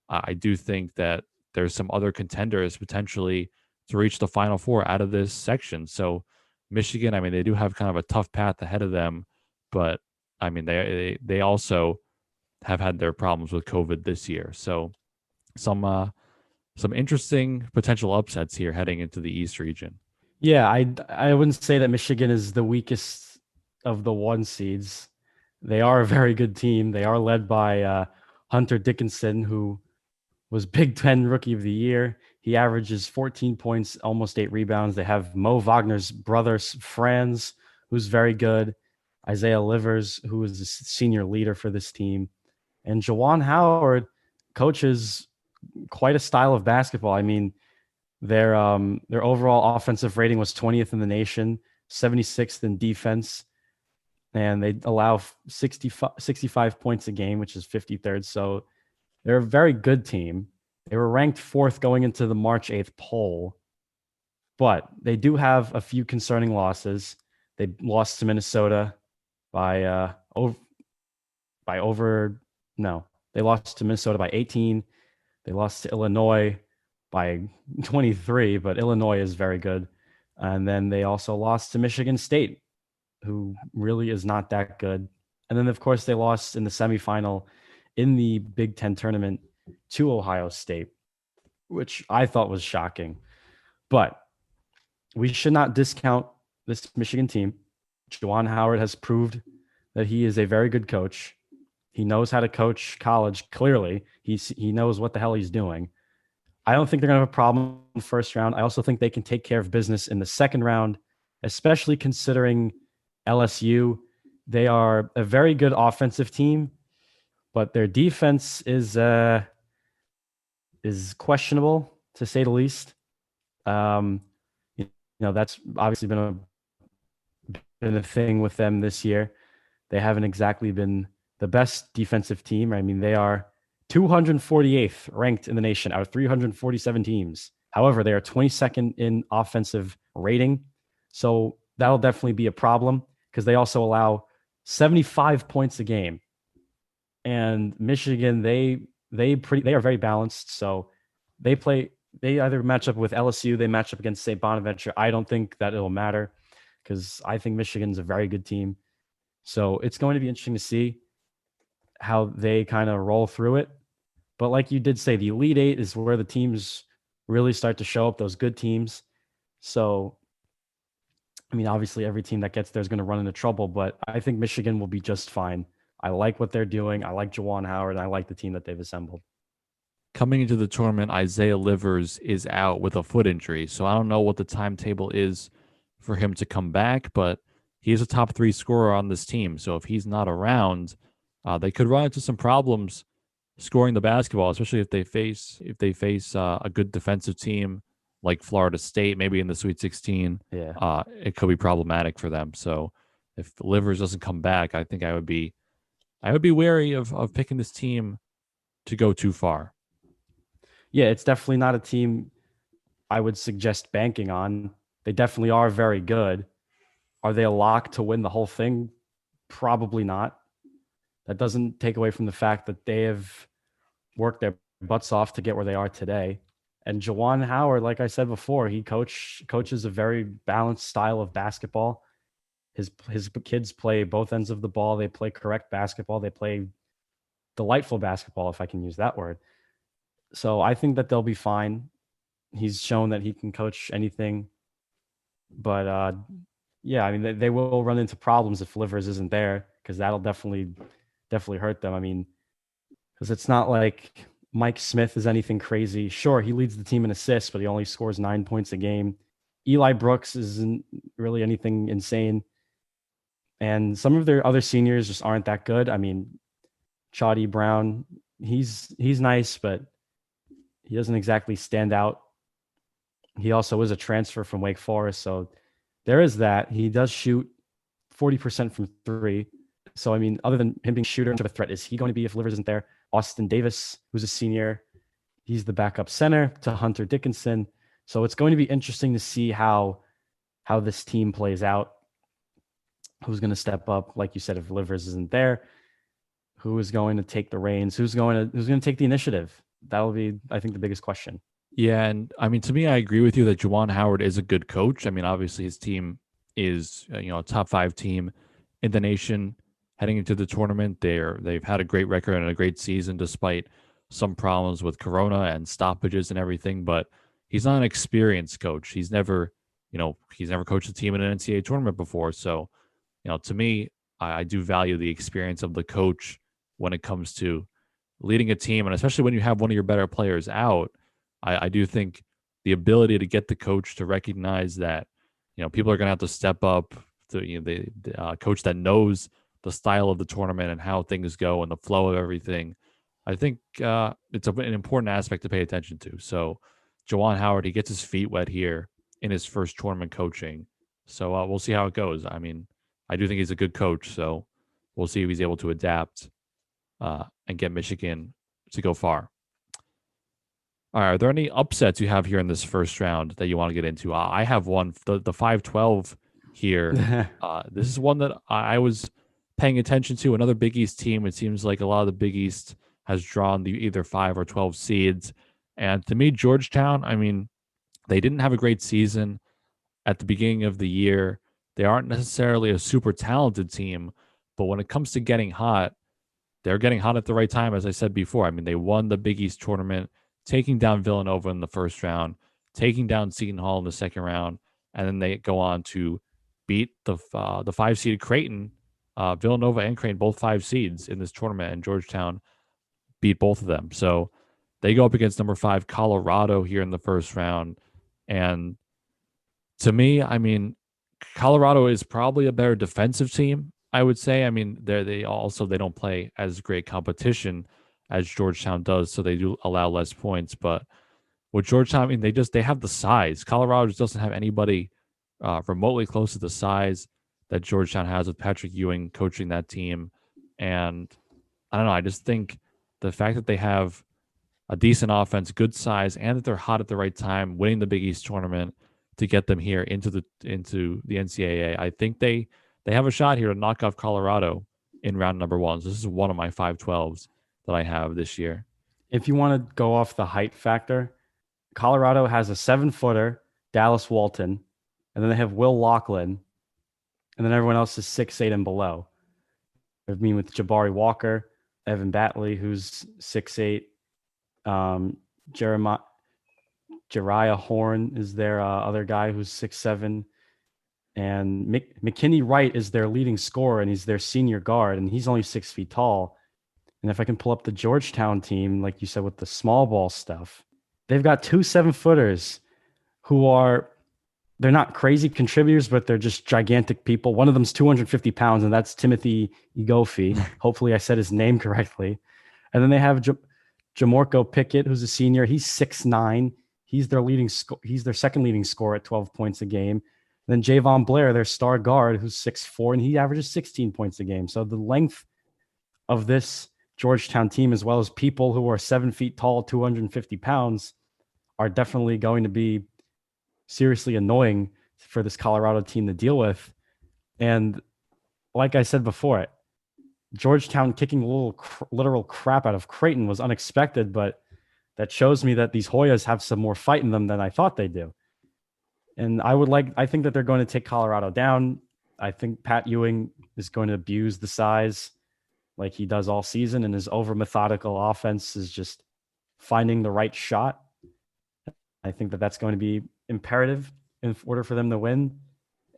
I do think that there's some other contenders potentially to reach the Final Four out of this section. So Michigan, they do have kind of a tough path ahead of them, but they also have had their problems with COVID this year. So some interesting potential upsets here heading into the East region. Yeah, I wouldn't say that Michigan is the weakest of the 1 seeds. They are a very good team. They are led by Hunter Dickinson, who was Big Ten Rookie of the Year. He averages 14 points, almost 8 rebounds. They have Mo Wagner's brother, Franz, who's very good. Isaiah Livers, who is the senior leader for this team. And Jawan Howard coaches quite a style of basketball. Their overall offensive rating was 20th in the nation, 76th in defense, and they allow 65 points a game, which is 53rd. So they're a very good team. They were ranked 4th going into the March 8th poll, but they do have a few concerning losses. They lost to Minnesota they lost to Minnesota by 18. They lost to Illinois by 23, but Illinois is very good. And then they also lost to Michigan State, who really is not that good. And then, of course, they lost in the semifinal in the Big Ten tournament to Ohio State, which I thought was shocking. But we should not discount this Michigan team. Juwan Howard has proved that he is a very good coach. He knows how to coach college. Clearly, he knows what the hell he's doing. I don't think they're going to have a problem in the first round. I also think they can take care of business in the second round, especially considering LSU. They are a very good offensive team, but their defense is questionable, to say the least. You know, that's obviously been a thing with them this year. They haven't exactly been the best defensive team. I mean, they are 248th ranked in the nation out of 347 teams. However, they are 22nd in offensive rating. So that'll definitely be a problem because they also allow 75 points a game. And Michigan, they are very balanced. So they either match up with LSU, they match up against St. Bonaventure. I don't think that it'll matter because I think Michigan's a very good team. So it's going to be interesting to see how they kind of roll through it. But like you did say, the Elite Eight is where the teams really start to show up, those good teams. So, I mean, obviously every team that gets there is going to run into trouble, but I think Michigan will be just fine. I like what they're doing. I like Juwan Howard, and I like the team that they've assembled. Coming into the tournament, Isaiah Livers is out with a foot injury. So I don't know what the timetable is for him to come back, but he is a top 3 scorer on this team. So if he's not around, they could run into some problems scoring the basketball, especially if they face a good defensive team like Florida State, maybe in the Sweet 16. Yeah, it could be problematic for them. So if Livers doesn't come back, I think I would be wary of picking this team to go too far. Yeah, it's definitely not a team I would suggest banking on. They definitely are very good. Are they a lock to win the whole thing? Probably not. That doesn't take away from the fact that they have worked their butts off to get where they are today. And Juwan Howard, like I said before, he coaches a very balanced style of basketball. His kids play both ends of the ball. They play correct basketball. They play delightful basketball, if I can use that word. So I think that they'll be fine. He's shown that he can coach anything. But yeah, I mean, they will run into problems if Livers isn't there because that'll definitely hurt them. I mean, because it's not like Mike Smith is anything crazy. Sure, he leads the team in assists, but he only scores 9 points a game. Eli Brooks isn't really anything insane. And some of their other seniors just aren't that good. I mean, Chaudy Brown, he's nice, but he doesn't exactly stand out. He also is a transfer from Wake Forest, so there is that. He does shoot 40% from 3. So, I mean, other than him being shooter of a threat, is he going to be if Livers isn't there? Austin Davis, who's a senior, he's the backup center to Hunter Dickinson. So it's going to be interesting to see how this team plays out. Who's going to step up? Like you said, if Livers isn't there, who is going to take the reins? Who's going to take the initiative? That'll be, I think, the biggest question. Yeah, and I mean, to me, I agree with you that Juwan Howard is a good coach. I mean, obviously, his team is a top 5 team in the nation heading into the tournament. They've had a great record and a great season despite some problems with Corona and stoppages and everything. But he's not an experienced coach. He's never coached a team in an NCAA tournament before. So, to me, I do value the experience of the coach when it comes to leading a team, and especially when you have one of your better players out. I do think the ability to get the coach to recognize that, people are going to have to step up to the coach that knows the style of the tournament and how things go and the flow of everything. I think it's an important aspect to pay attention to. So Juwan Howard, he gets his feet wet here in his first tournament coaching. So we'll see how it goes. I mean, I do think he's a good coach. So we'll see if he's able to adapt and get Michigan to go far. All right, are there any upsets you have here in this first round that you want to get into? I have one, the 5-12 here. This is one that I was paying attention to. Another Big East team. It seems like a lot of the Big East has drawn the either 5 or 12 seeds. And to me, Georgetown, I mean, they didn't have a great season at the beginning of the year. They aren't necessarily a super talented team, but when it comes to getting hot, they're getting hot at the right time, as I said before. I mean, they won the Big East tournament, taking down Villanova in the first round, taking down Seton Hall in the second round, and then they go on to beat the 5 seed Creighton, Villanova and Creighton, both 5 seeds in this tournament, and Georgetown beat both of them. So they go up against number 5 Colorado here in the first round, and to me, I mean, Colorado is probably a better defensive team, I would say. I mean, they don't play as great competition as Georgetown does, so they do allow less points. But with Georgetown, I mean, they have the size. Colorado just doesn't have anybody remotely close to the size that Georgetown has with Patrick Ewing coaching that team. And I don't know, I just think the fact that they have a decent offense, good size, and that they're hot at the right time, winning the Big East tournament to get them here into the NCAA. I think they have a shot here to knock off Colorado in round number 1. So this is one of my 5-12s that I have this year. If you want to go off the height factor, Colorado has a 7-footer, Dallas Walton, and then they have Will Loughlin, and then everyone else is 6'8" and below. I mean, with Jabari Walker, Evan Batley, who's 6'8", Jariah Horn is their other guy who's 6'7", and McKinney Wright is their leading scorer, and he's their senior guard, and he's only 6 feet tall. And if I can pull up the Georgetown team, like you said, with the small ball stuff, they've got 2 7-footers who they're not crazy contributors, but they're just gigantic people. One of them's 250 pounds, and that's Timothy Igofi. Hopefully I said his name correctly. And then they have Jamorko Pickett, who's a senior. He's 6'9". He's their second leading scorer at 12 points a game. And then Javon Blair, their star guard, who's 6'4", and he averages 16 points a game. So the length of this Georgetown team, as well as people who are 7 feet tall, 250 pounds, are definitely going to be seriously annoying for this Colorado team to deal with. And like I said before, Georgetown kicking literal crap out of Creighton was unexpected, but that shows me that these Hoyas have some more fight in them than I thought they do. And I think that they're going to take Colorado down. I think Pat Ewing is going to abuse the size like he does all season, and his over methodical offense is just finding the right shot. I think that that's going to be imperative in order for them to win.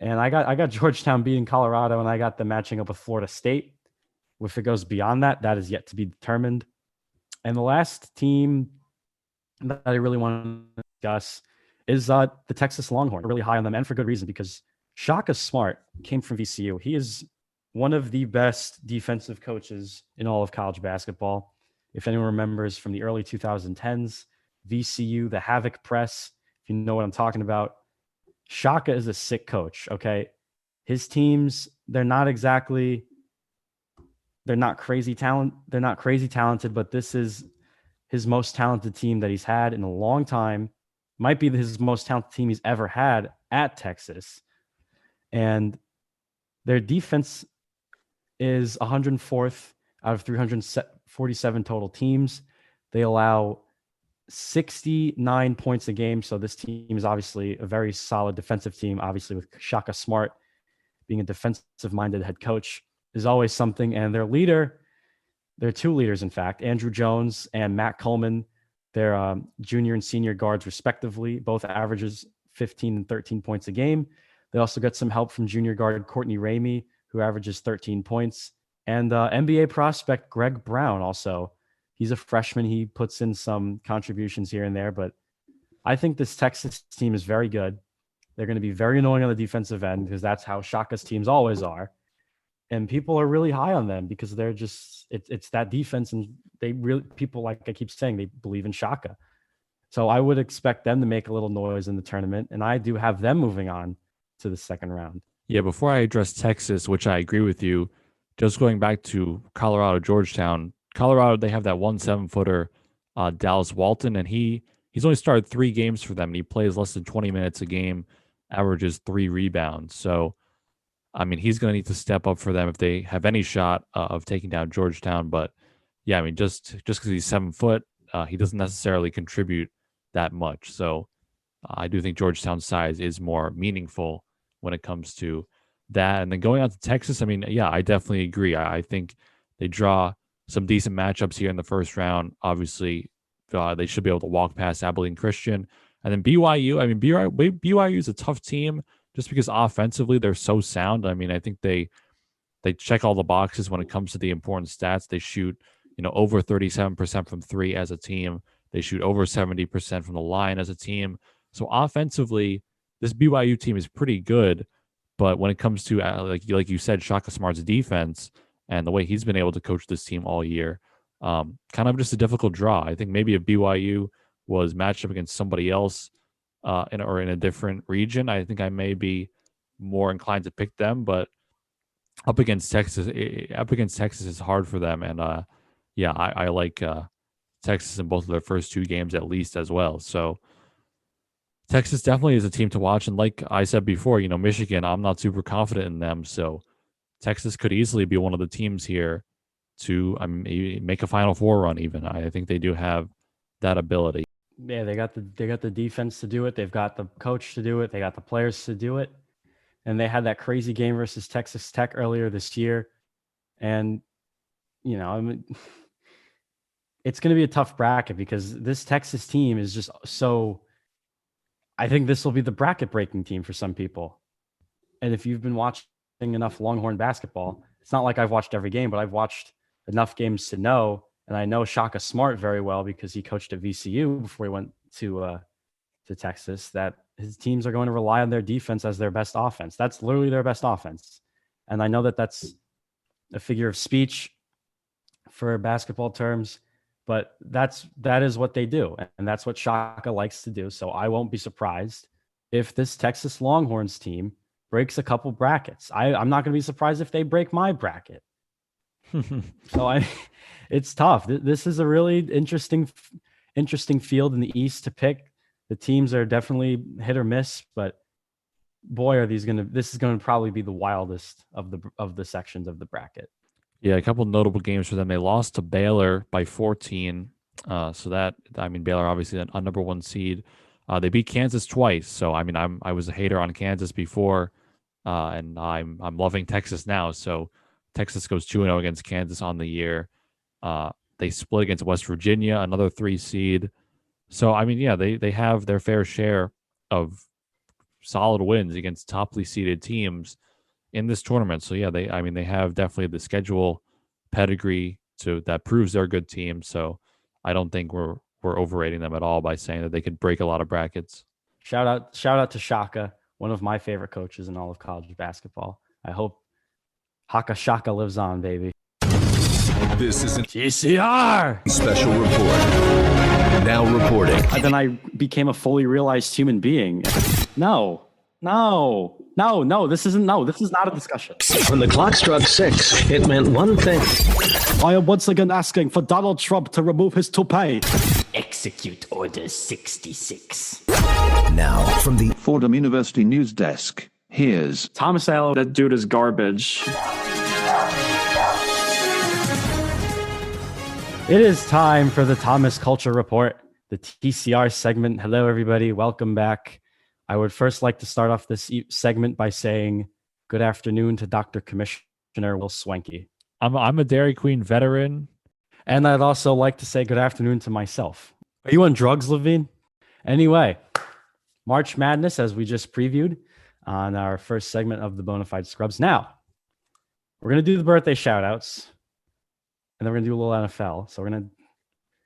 And I got Georgetown beating Colorado, and I got them matching up with Florida State. If it goes beyond that, that is yet to be determined. And the last team that I really want to discuss is the Texas Longhorns. Really high on them, and for good reason, because Shaka Smart came from VCU. He is one of the best defensive coaches in all of college basketball. If anyone remembers from the early 2010s, VCU, the Havoc Press, if you know what I'm talking about, Shaka is a sick coach, okay? His teams, they're not crazy talented, but this is his most talented team that he's had in a long time. Might be his most talented team he's ever had at Texas. And their defense is 104th out of 347 total teams. They allow 69 points a game. So this team is obviously a very solid defensive team. Obviously, with Shaka Smart being a defensive-minded head coach is always something. And their two leaders, in fact, Andrew Jones and Matt Coleman, their junior and senior guards, respectively, both averages 15 and 13 points a game. They also got some help from junior guard Courtney Ramey, who averages 13 points. And NBA prospect Greg Brown also. He's a freshman. He puts in some contributions here and there, but I think this Texas team is very good. They're going to be very annoying on the defensive end because that's how Shaka's teams always are. And people are really high on them because they're just, it's that defense, and people, like I keep saying, they believe in Shaka. So I would expect them to make a little noise in the tournament, and I do have them moving on to the second round. Yeah, before I address Texas, which I agree with you, just going back to Colorado, Georgetown, Colorado, they have that 7-footer, Dallas Walton, and he's only started 3 games for them, and he plays less than 20 minutes a game, averages 3 rebounds. So, I mean, he's going to need to step up for them if they have any shot of taking down Georgetown. But yeah, I mean, just because he's 7 foot, he doesn't necessarily contribute that much. So I do think Georgetown's size is more meaningful when it comes to that. And then going out to Texas, I mean, yeah, I definitely agree. I think they draw some decent matchups here in the first round. Obviously, they should be able to walk past Abilene Christian. And then BYU, I mean, BYU is a tough team just because offensively they're so sound. I mean, I think they check all the boxes when it comes to the important stats. They shoot, over 37% from three as a team. They shoot over 70% from the line as a team. So offensively, this BYU team is pretty good. But when it comes to, like you said, Shaka Smart's defense and the way he's been able to coach this team all year, kind of just a difficult draw. I think maybe if BYU was matched up against somebody else in a different region, I think I may be more inclined to pick them. But up against Texas is hard for them. And yeah, I like Texas in both of their first two games at least as well. So Texas definitely is a team to watch. And like I said before, Michigan, I'm not super confident in them. So Texas could easily be one of the teams here to make a Final Four run even. I think they do have that ability. Yeah, they got the defense to do it. They've got the coach to do it. They got the players to do it. And they had that crazy game versus Texas Tech earlier this year. And, it's going to be a tough bracket because this Texas team is just so. I think this will be the bracket breaking team for some people. And if you've been watching enough Longhorn basketball, it's not like I've watched every game, but I've watched enough games to know. And I know Shaka Smart very well because he coached at VCU before he went to Texas, that his teams are going to rely on their defense as their best offense. That's literally their best offense. And I know that that's a figure of speech for basketball terms, but that is what they do. And that's what Shaka likes to do. So I won't be surprised if this Texas Longhorns team breaks a couple brackets. I'm not going to be surprised if they break my bracket. So it's tough. This is a really interesting field in the East to pick. The teams are definitely hit or miss, but boy, this is going to probably be the wildest of the sections of the bracket. Yeah, a couple notable games for them. They lost to Baylor by 14. Baylor obviously a number one seed. They beat Kansas twice. So I was a hater on Kansas before, and I'm loving Texas now. So Texas goes 2-0 against Kansas on the year. They split against West Virginia, another 3 seed. So they have their fair share of solid wins against toply seeded teams in this tournament. So yeah, they have definitely the schedule pedigree that proves they're a good team. So I don't think we're overrating them at all by saying that they could break a lot of brackets. Shout out to Shaka, one of my favorite coaches in all of college basketball. I hope Haka Shaka lives on, baby. This is an GCR special report. Now reporting. And then I became a fully realized human being. No. This is not a discussion. When the clock struck 6, it meant one thing. I am once again asking for Donald Trump to remove his toupee. Execute Order 66. Now, from the Fordham University News Desk, here's Thomas Allen. That dude is garbage. It is time for the Thomas Culture Report, the TCR segment. Hello, everybody. Welcome back. I would first like to start off this segment by saying good afternoon to Dr. Commissioner Will Swanky. I'm a Dairy Queen veteran. And I'd also like to say good afternoon to myself. Are you on drugs, Levine? Anyway, March Madness, as we just previewed on our first segment of the Bona Fide Scrubs. Now, we're going to do the birthday shout-outs, and then we're going to do a little NFL. So we're going to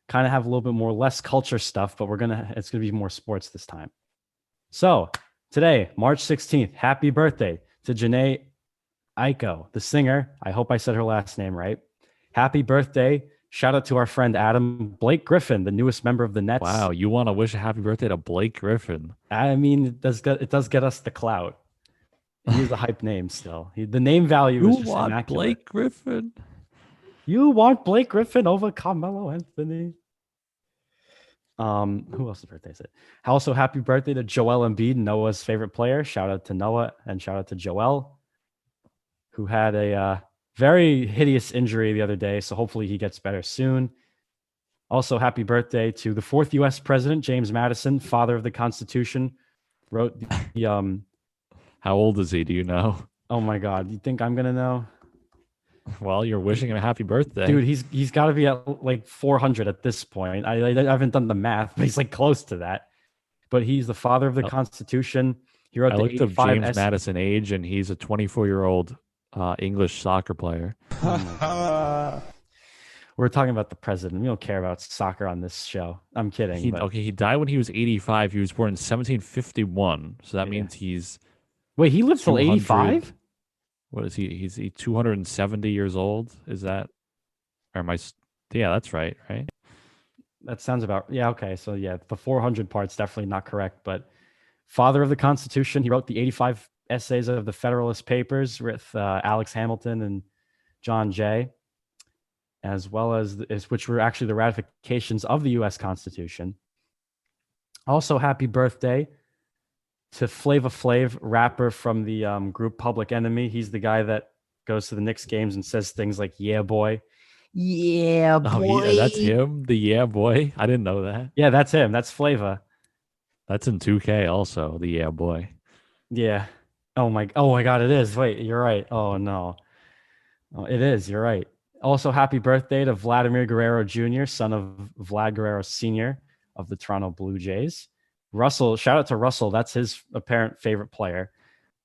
kind of have a little bit more less culture stuff, but it's going to be more sports this time. So today, March 16th, happy birthday to Janae Aiko, the singer. I hope I said her last name right. Happy birthday. Shout out to our friend Adam Blake Griffin, the newest member of the Nets. Wow, you want to wish a happy birthday to Blake Griffin? I mean, it does get us the clout. He's a hype name still. The name value is just immaculate. Blake Griffin? You want Blake Griffin over Carmelo Anthony? Who else's birthday is it? Also, happy birthday to Joel Embiid, Noah's favorite player. Shout out to Noah and shout out to Joel, who had a Very hideous injury the other day, so hopefully he gets better soon. Also, happy birthday to the 4th U.S. President, James Madison, father of the Constitution. Wrote the How old is he? Do you know? Oh my God, you think I'm gonna know? Well, you're wishing him a happy birthday. Dude, he's got to be at like 400 at this point. I haven't done the math, but he's like close to that. But he's the father of the Constitution. He wrote I the looked up 85 James Madison age, and he's a 24-year-old English soccer player. We're talking about the president. We don't care about soccer on this show. I'm kidding. He died when he was 85. He was born in 1751, so that means he's wait. He lived till 85. What is he? He's 270 years old. Is that? Or am I? Yeah, that's right. Right. That sounds about okay. So yeah, the 400 part's definitely not correct. But father of the Constitution, he wrote the 85 essays of the Federalist Papers with Alex Hamilton and John Jay, as well as which were actually the ratifications of the U.S. Constitution. Also, happy birthday to Flava Flav, rapper from the group Public Enemy. He's the guy that goes to the Knicks games and says things like "Yeah, boy." Yeah, boy. Oh, yeah, that's him. The yeah, boy. I didn't know that. Yeah, that's him. That's Flava. That's in 2K also. The yeah, boy. Yeah. Oh my God, it is. Wait, you're right. Oh no. Oh, it is. You're right. Also, happy birthday to Vladimir Guerrero Jr., son of Vlad Guerrero Sr. of the Toronto Blue Jays. Russell, shout out to Russell. That's his apparent favorite player.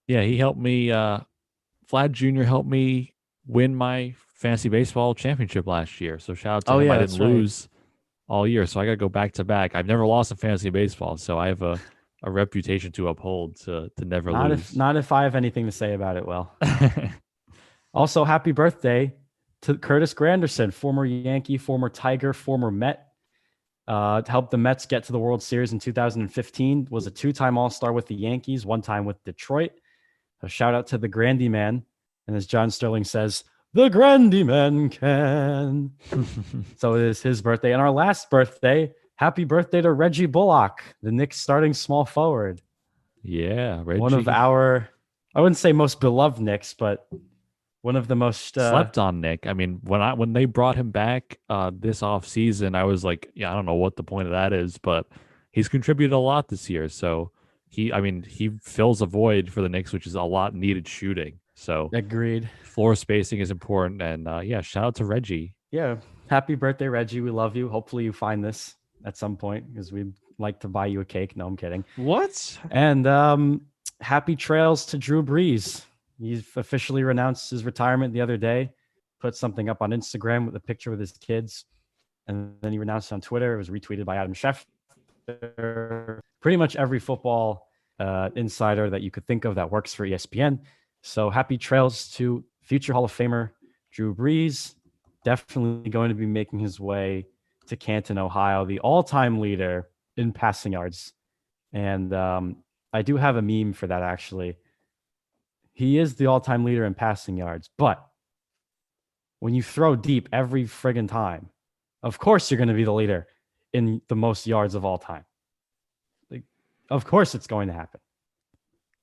Yeah, he helped me. Vlad Jr. helped me win my fantasy baseball championship last year. So shout out to him. I didn't lose all year, so I got to go back to back. I've never lost in fantasy baseball, so I have a reputation to uphold to never lose. Not if I have anything to say about it. Well, also happy birthday to Curtis Granderson, former Yankee, former Tiger, former Met. Helped the Mets get to the World Series in 2015. Was a 2-time All-Star with the Yankees, 1 time with Detroit. So shout out to the Grandy Man. And as John Sterling says, the Grandy Man can. So it is his birthday. And our last birthday, happy birthday to Reggie Bullock, the Knicks starting small forward. Yeah, Reggie. One of our, I wouldn't say most beloved Knicks, but one of the most slept on Nick. I mean, when they brought him back this offseason, I was like, yeah, I don't know what the point of that is, but he's contributed a lot this year. So he fills a void for the Knicks, which is a lot needed shooting. So agreed. Floor spacing is important, and shout out to Reggie. Yeah, happy birthday, Reggie. We love you. Hopefully, you find this at some point because we'd like to buy you a cake. No, I'm kidding. What? And happy trails to Drew Brees. He's officially renounced his retirement the other day, put something up on Instagram with a picture with his kids, and then he renounced it on Twitter. It was retweeted by Adam Schefter. Pretty much every football insider that you could think of that works for ESPN. So happy trails to future Hall of Famer Drew Brees. Definitely going to be making his way to Canton, Ohio, the all-time leader in passing yards. And I do have a meme for that, actually. He is the all-time leader in passing yards, but when you throw deep every friggin' time, of course you're going to be the leader in the most yards of all time. Like, of course it's going to happen.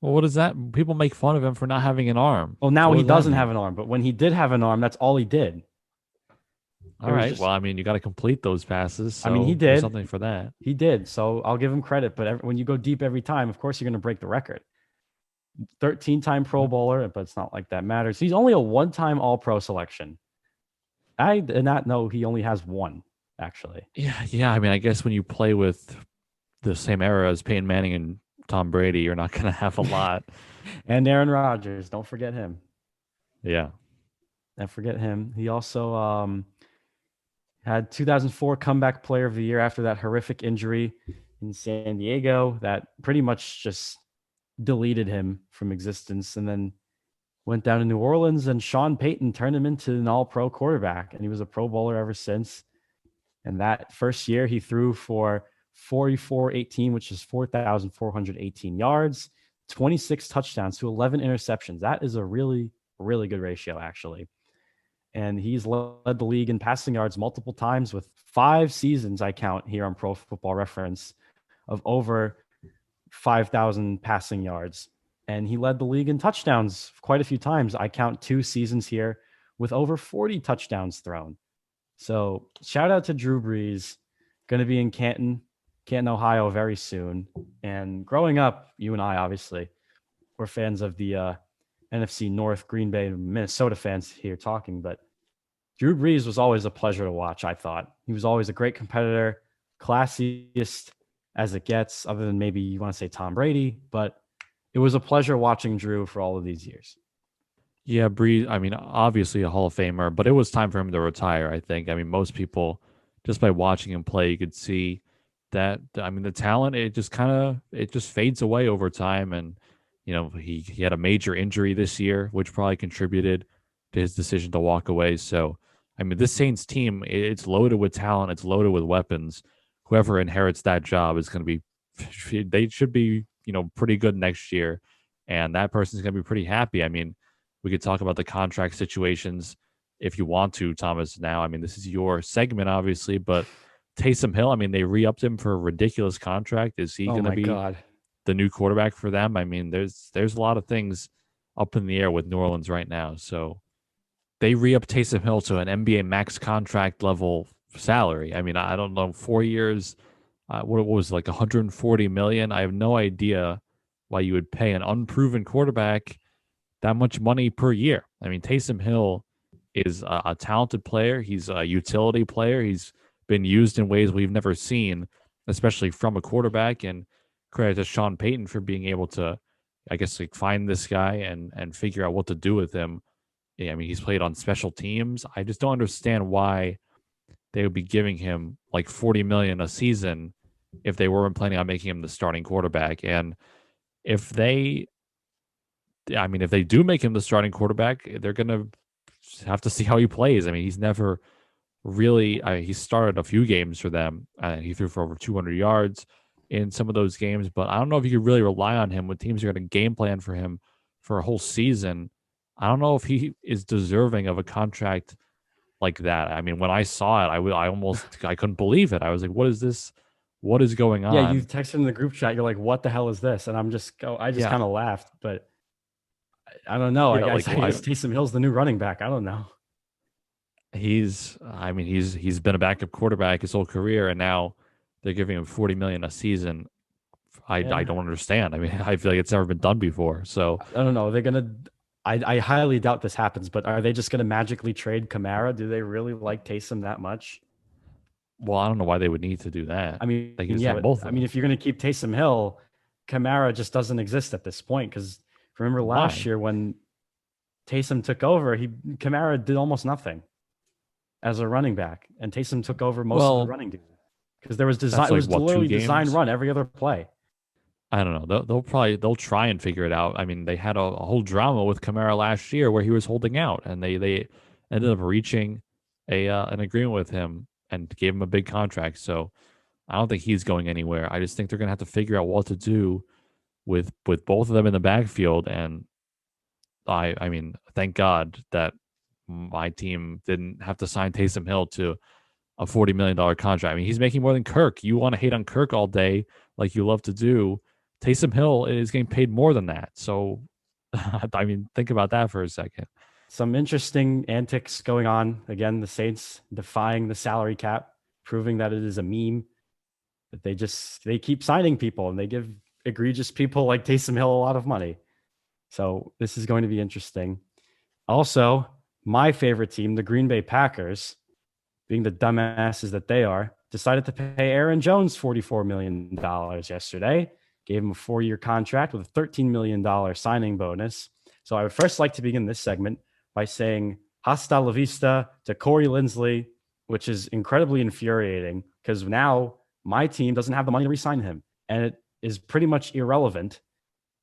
Well, what is that? People make fun of him for not having an arm. Well, now he doesn't have an arm, but when he did have an arm, that's all he did. All right. Well, I mean, you got to complete those passes. So I mean, he did something for that. He did. So I'll give him credit. But when you go deep every time, of course, you're going to break the record. 13-time Pro Bowler, but it's not like that matters. He's only a 1-time All-Pro selection. I did not know he only has 1, actually. Yeah. I mean, I guess when you play with the same era as Peyton Manning and Tom Brady, you're not going to have a lot. And Aaron Rodgers, don't forget him. Yeah. Don't forget him. He also had 2004 Comeback Player of the Year after that horrific injury in San Diego that pretty much just deleted him from existence, and then went down to New Orleans, and Sean Payton turned him into an all-pro quarterback, and he was a Pro Bowler ever since. And that first year he threw for 4,418, which is 4,418 yards, 26 touchdowns to 11 interceptions. That is a really, really good ratio, actually. And he's led the league in passing yards multiple times with 5 seasons, I count here on Pro Football Reference, of over 5,000 passing yards. And he led the league in touchdowns quite a few times. I count 2 seasons here with over 40 touchdowns thrown. So shout out to Drew Brees, going to be in Canton, Ohio very soon. And growing up, you and I obviously were fans of the NFC North, Green Bay, Minnesota fans here talking, but Drew Brees was always a pleasure to watch, I thought. He was always a great competitor, classiest as it gets, other than maybe you want to say Tom Brady, but it was a pleasure watching Drew for all of these years. Yeah, Breeze, I mean, obviously a Hall of Famer, but it was time for him to retire, I think. I mean, most people, just by watching him play, you could see that, I mean, the talent, it just fades away over time. And, he had a major injury this year, which probably contributed to his decision to walk away. So, I mean, this Saints team, it's loaded with talent, it's loaded with weapons. Whoever inherits that job is going to be, they should be, pretty good next year. And that person's going to be pretty happy. I mean, we could talk about the contract situations if you want to, Thomas. Now, I mean, this is your segment, obviously, but Taysom Hill, I mean, they re-upped him for a ridiculous contract. Is he going to be the new quarterback for them? I mean, there's a lot of things up in the air with New Orleans right now. So they re-upped Taysom Hill to an NBA max contract level salary. I mean, I don't know, 4 years, what it was, like 140 million. I have no idea why you would pay an unproven quarterback that much money per year. I mean, Taysom Hill is a talented player. He's a utility player. He's been used in ways we've never seen, especially from a quarterback. And credit to Sean Payton for being able to, I guess, like find this guy and figure out what to do with him. Yeah, I mean, he's played on special teams. I just don't understand why they would be giving him like 40 million a season if they weren't planning on making him the starting quarterback. And if they do make him the starting quarterback, they're going to have to see how he plays. I mean, he's never really, he started a few games for them. He threw for over 200 yards in some of those games, but I don't know if you could really rely on him when teams are going to game plan for him for a whole season. I don't know if he is deserving of a contract like that. I mean, when I saw it, I couldn't believe it. I was like, what is this? What is going on? Yeah, you texted in the group chat. You're like, what the hell is this? And I just kind of laughed, but I don't know. Yeah, I guess Taysom Hill's the new running back. I don't know. He's been a backup quarterback his whole career, and now they're giving him 40 million a season. I don't understand. I mean, I feel like it's never been done before. So I don't know. They're gonna. I highly doubt this happens, but are they just gonna magically trade Kamara? Do they really like Taysom that much? Well, I don't know why they would need to do that. I mean, both. I mean, if you're gonna keep Taysom Hill, Kamara just doesn't exist at this point. Because remember last year when Taysom took over, Kamara did almost nothing as a running back, and Taysom took over most of the running duty because there was design. It was literally designed run every other play. I don't know. They'll try and figure it out. I mean, they had a whole drama with Kamara last year where he was holding out, and they ended up reaching an agreement with him and gave him a big contract. So I don't think he's going anywhere. I just think they're gonna have to figure out what to do with both of them in the backfield. And I mean, thank God that my team didn't have to sign Taysom Hill to a $40 million contract. I mean, he's making more than Kirk. You want to hate on Kirk all day, like you love to do. Taysom Hill is getting paid more than that. So, I mean, think about that for a second. Some interesting antics going on. Again, the Saints defying the salary cap, proving that it is a meme. That they keep signing people and they give egregious people like Taysom Hill a lot of money. So this is going to be interesting. Also, my favorite team, the Green Bay Packers, being the dumbasses that they are, decided to pay Aaron Jones $44 million yesterday. Gave him a 4-year contract with a $13 million signing bonus. So I would first like to begin this segment by saying hasta la vista to Corey Linsley, which is incredibly infuriating because now my team doesn't have the money to re-sign him. And it is pretty much irrelevant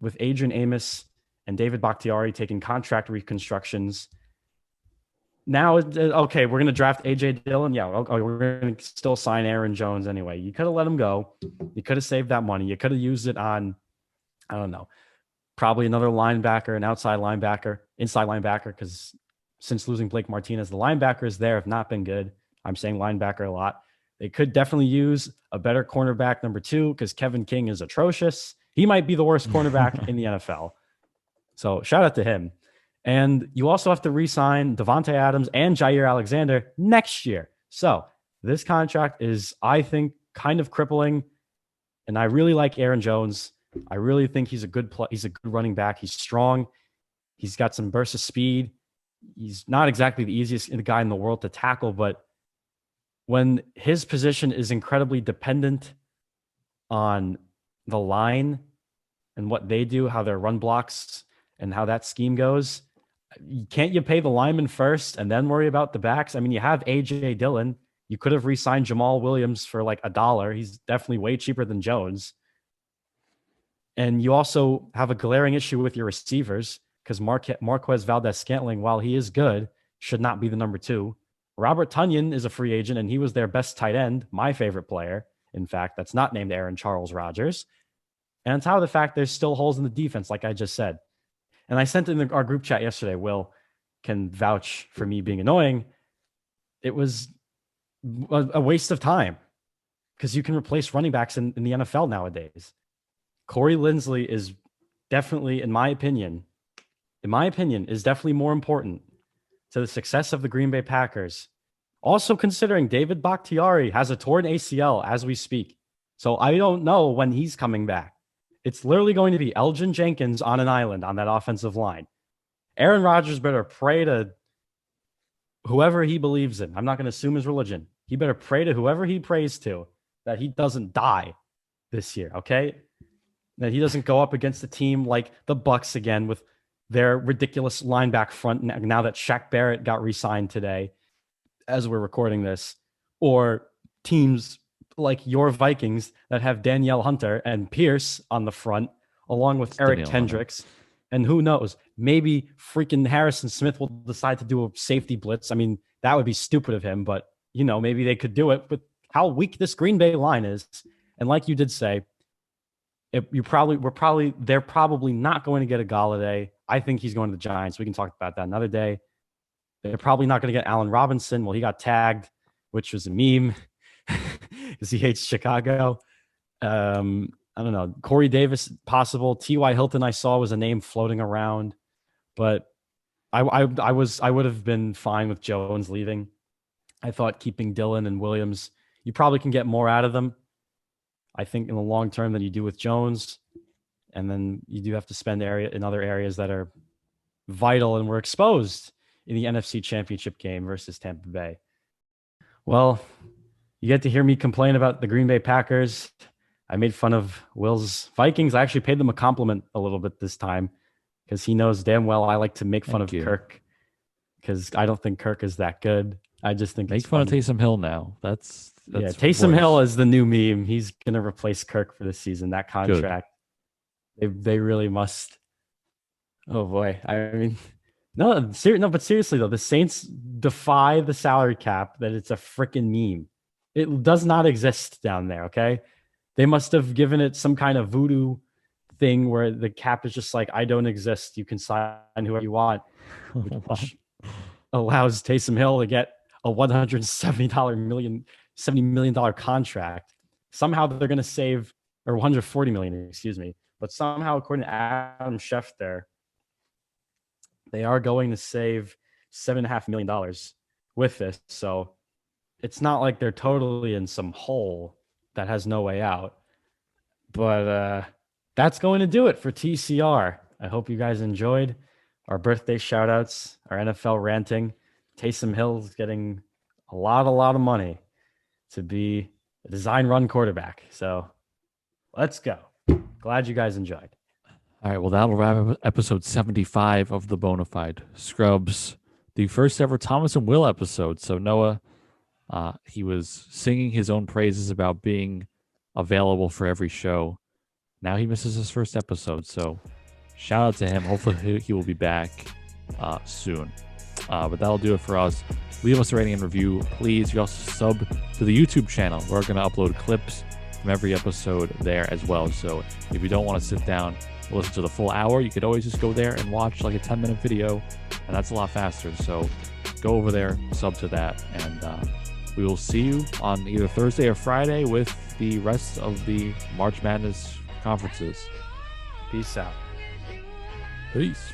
with Adrian Amos and David Bakhtiari taking contract reconstructions. Now, okay, we're going to draft A.J. Dillon. Yeah, okay, we're going to still sign Aaron Jones anyway. You could have let him go. You could have saved that money. You could have used it on, I don't know, probably another linebacker, an inside linebacker, because since losing Blake Martinez, the linebackers there have not been good. I'm saying linebacker a lot. They could definitely use a better cornerback number 2 because Kevin King is atrocious. He might be the worst cornerback in the NFL. So shout out to him. And you also have to re-sign Devontae Adams and Jair Alexander next year. So this contract is, I think, kind of crippling. And I really like Aaron Jones. I really think he's a good he's a good running back. He's strong. He's got some burst of speed. He's not exactly the easiest guy in the world to tackle, but when his position is incredibly dependent on the line and what they do, how their run blocks and how that scheme goes, can't you pay the linemen first and then worry about the backs? I mean, you have A.J. Dillon. You could have re-signed Jamal Williams for like $1. He's definitely way cheaper than Jones. And you also have a glaring issue with your receivers because Marquez Valdez-Scantling, while he is good, should not be the number 2. Robert Tonyan is a free agent, and he was their best tight end, my favorite player. In fact, that's not named Aaron Charles Rodgers. And on top of the fact, there's still holes in the defense, like I just said. And I sent in our group chat yesterday, Will can vouch for me being annoying. It was a waste of time because you can replace running backs in the NFL nowadays. Corey Linsley is definitely, in my opinion, is definitely more important to the success of the Green Bay Packers. Also considering David Bakhtiari has a torn ACL as we speak. So I don't know when he's coming back. It's literally going to be Elgin Jenkins on an island on that offensive line. Aaron Rodgers better pray to whoever he believes in. I'm not going to assume his religion. He better pray to whoever he prays to that he doesn't die this year, okay? That he doesn't go up against a team like the Bucks again with their ridiculous linebacker front now that Shaq Barrett got re-signed today as we're recording this, or teams like your Vikings that have Danielle Hunter and Pierce on the front, along with Eric Kendricks. And who knows, maybe freaking Harrison Smith will decide to do a safety blitz. I mean, that would be stupid of him, but maybe they could do it with how weak this Green Bay line is. And like you did say, they're probably not going to get a Galladay. I think he's going to the Giants. We can talk about that another day. They're probably not going to get Allen Robinson. Well, he got tagged, which was a meme because he hates Chicago. I don't know. Corey Davis, possible. T.Y. Hilton, I saw was a name floating around, but I would have been fine with Jones leaving. I thought keeping Dillon and Williams, you probably can get more out of them, I think, in the long term than you do with Jones. And then you do have to spend in other areas that are vital and were exposed in the NFC Championship game versus Tampa Bay. Well, you get to hear me complain about the Green Bay Packers. I made fun of Will's Vikings. I actually paid them a compliment a little bit this time because he knows damn well I like to make fun of Kirk because I don't think Kirk is that good. I just think make fun of Taysom Hill now. That's Taysom Hill is the new meme. He's going to replace Kirk for this season. That contract, they really must. Oh boy. I mean, but seriously though, the Saints defy the salary cap that it's a freaking meme. It does not exist down there. Okay. They must have given it some kind of voodoo thing where the cap is just like, I don't exist. You can sign whoever you want, which allows Taysom Hill to get a $170 million contract. Somehow they're going to save, or $140 million, excuse me. But somehow, according to Adam Schefter, they are going to save $7.5 million with this. So it's not like they're totally in some hole that has no way out. But that's going to do it for TCR. I hope you guys enjoyed our birthday shout outs, our NFL ranting. Taysom Hill's getting a lot of money to be a design run quarterback. So let's go. Glad you guys enjoyed. All right. Well, that'll wrap up episode 75 of the Bona Fide Scrubs, the first ever Thomas and Will episode. So Noah, he was singing his own praises about being available for every show. Now he misses his first episode. So shout out to him. Hopefully he will be back soon. But that'll do it for us. Leave us a rating and review, please. You also sub to the YouTube channel. We're going to upload clips from every episode there as well. So if you don't want to sit down and listen to the full hour, you could always just go there and watch like a 10-minute video, and that's a lot faster. So go over there, sub to that, and we will see you on either Thursday or Friday with the rest of the March Madness conferences. Peace out. Peace.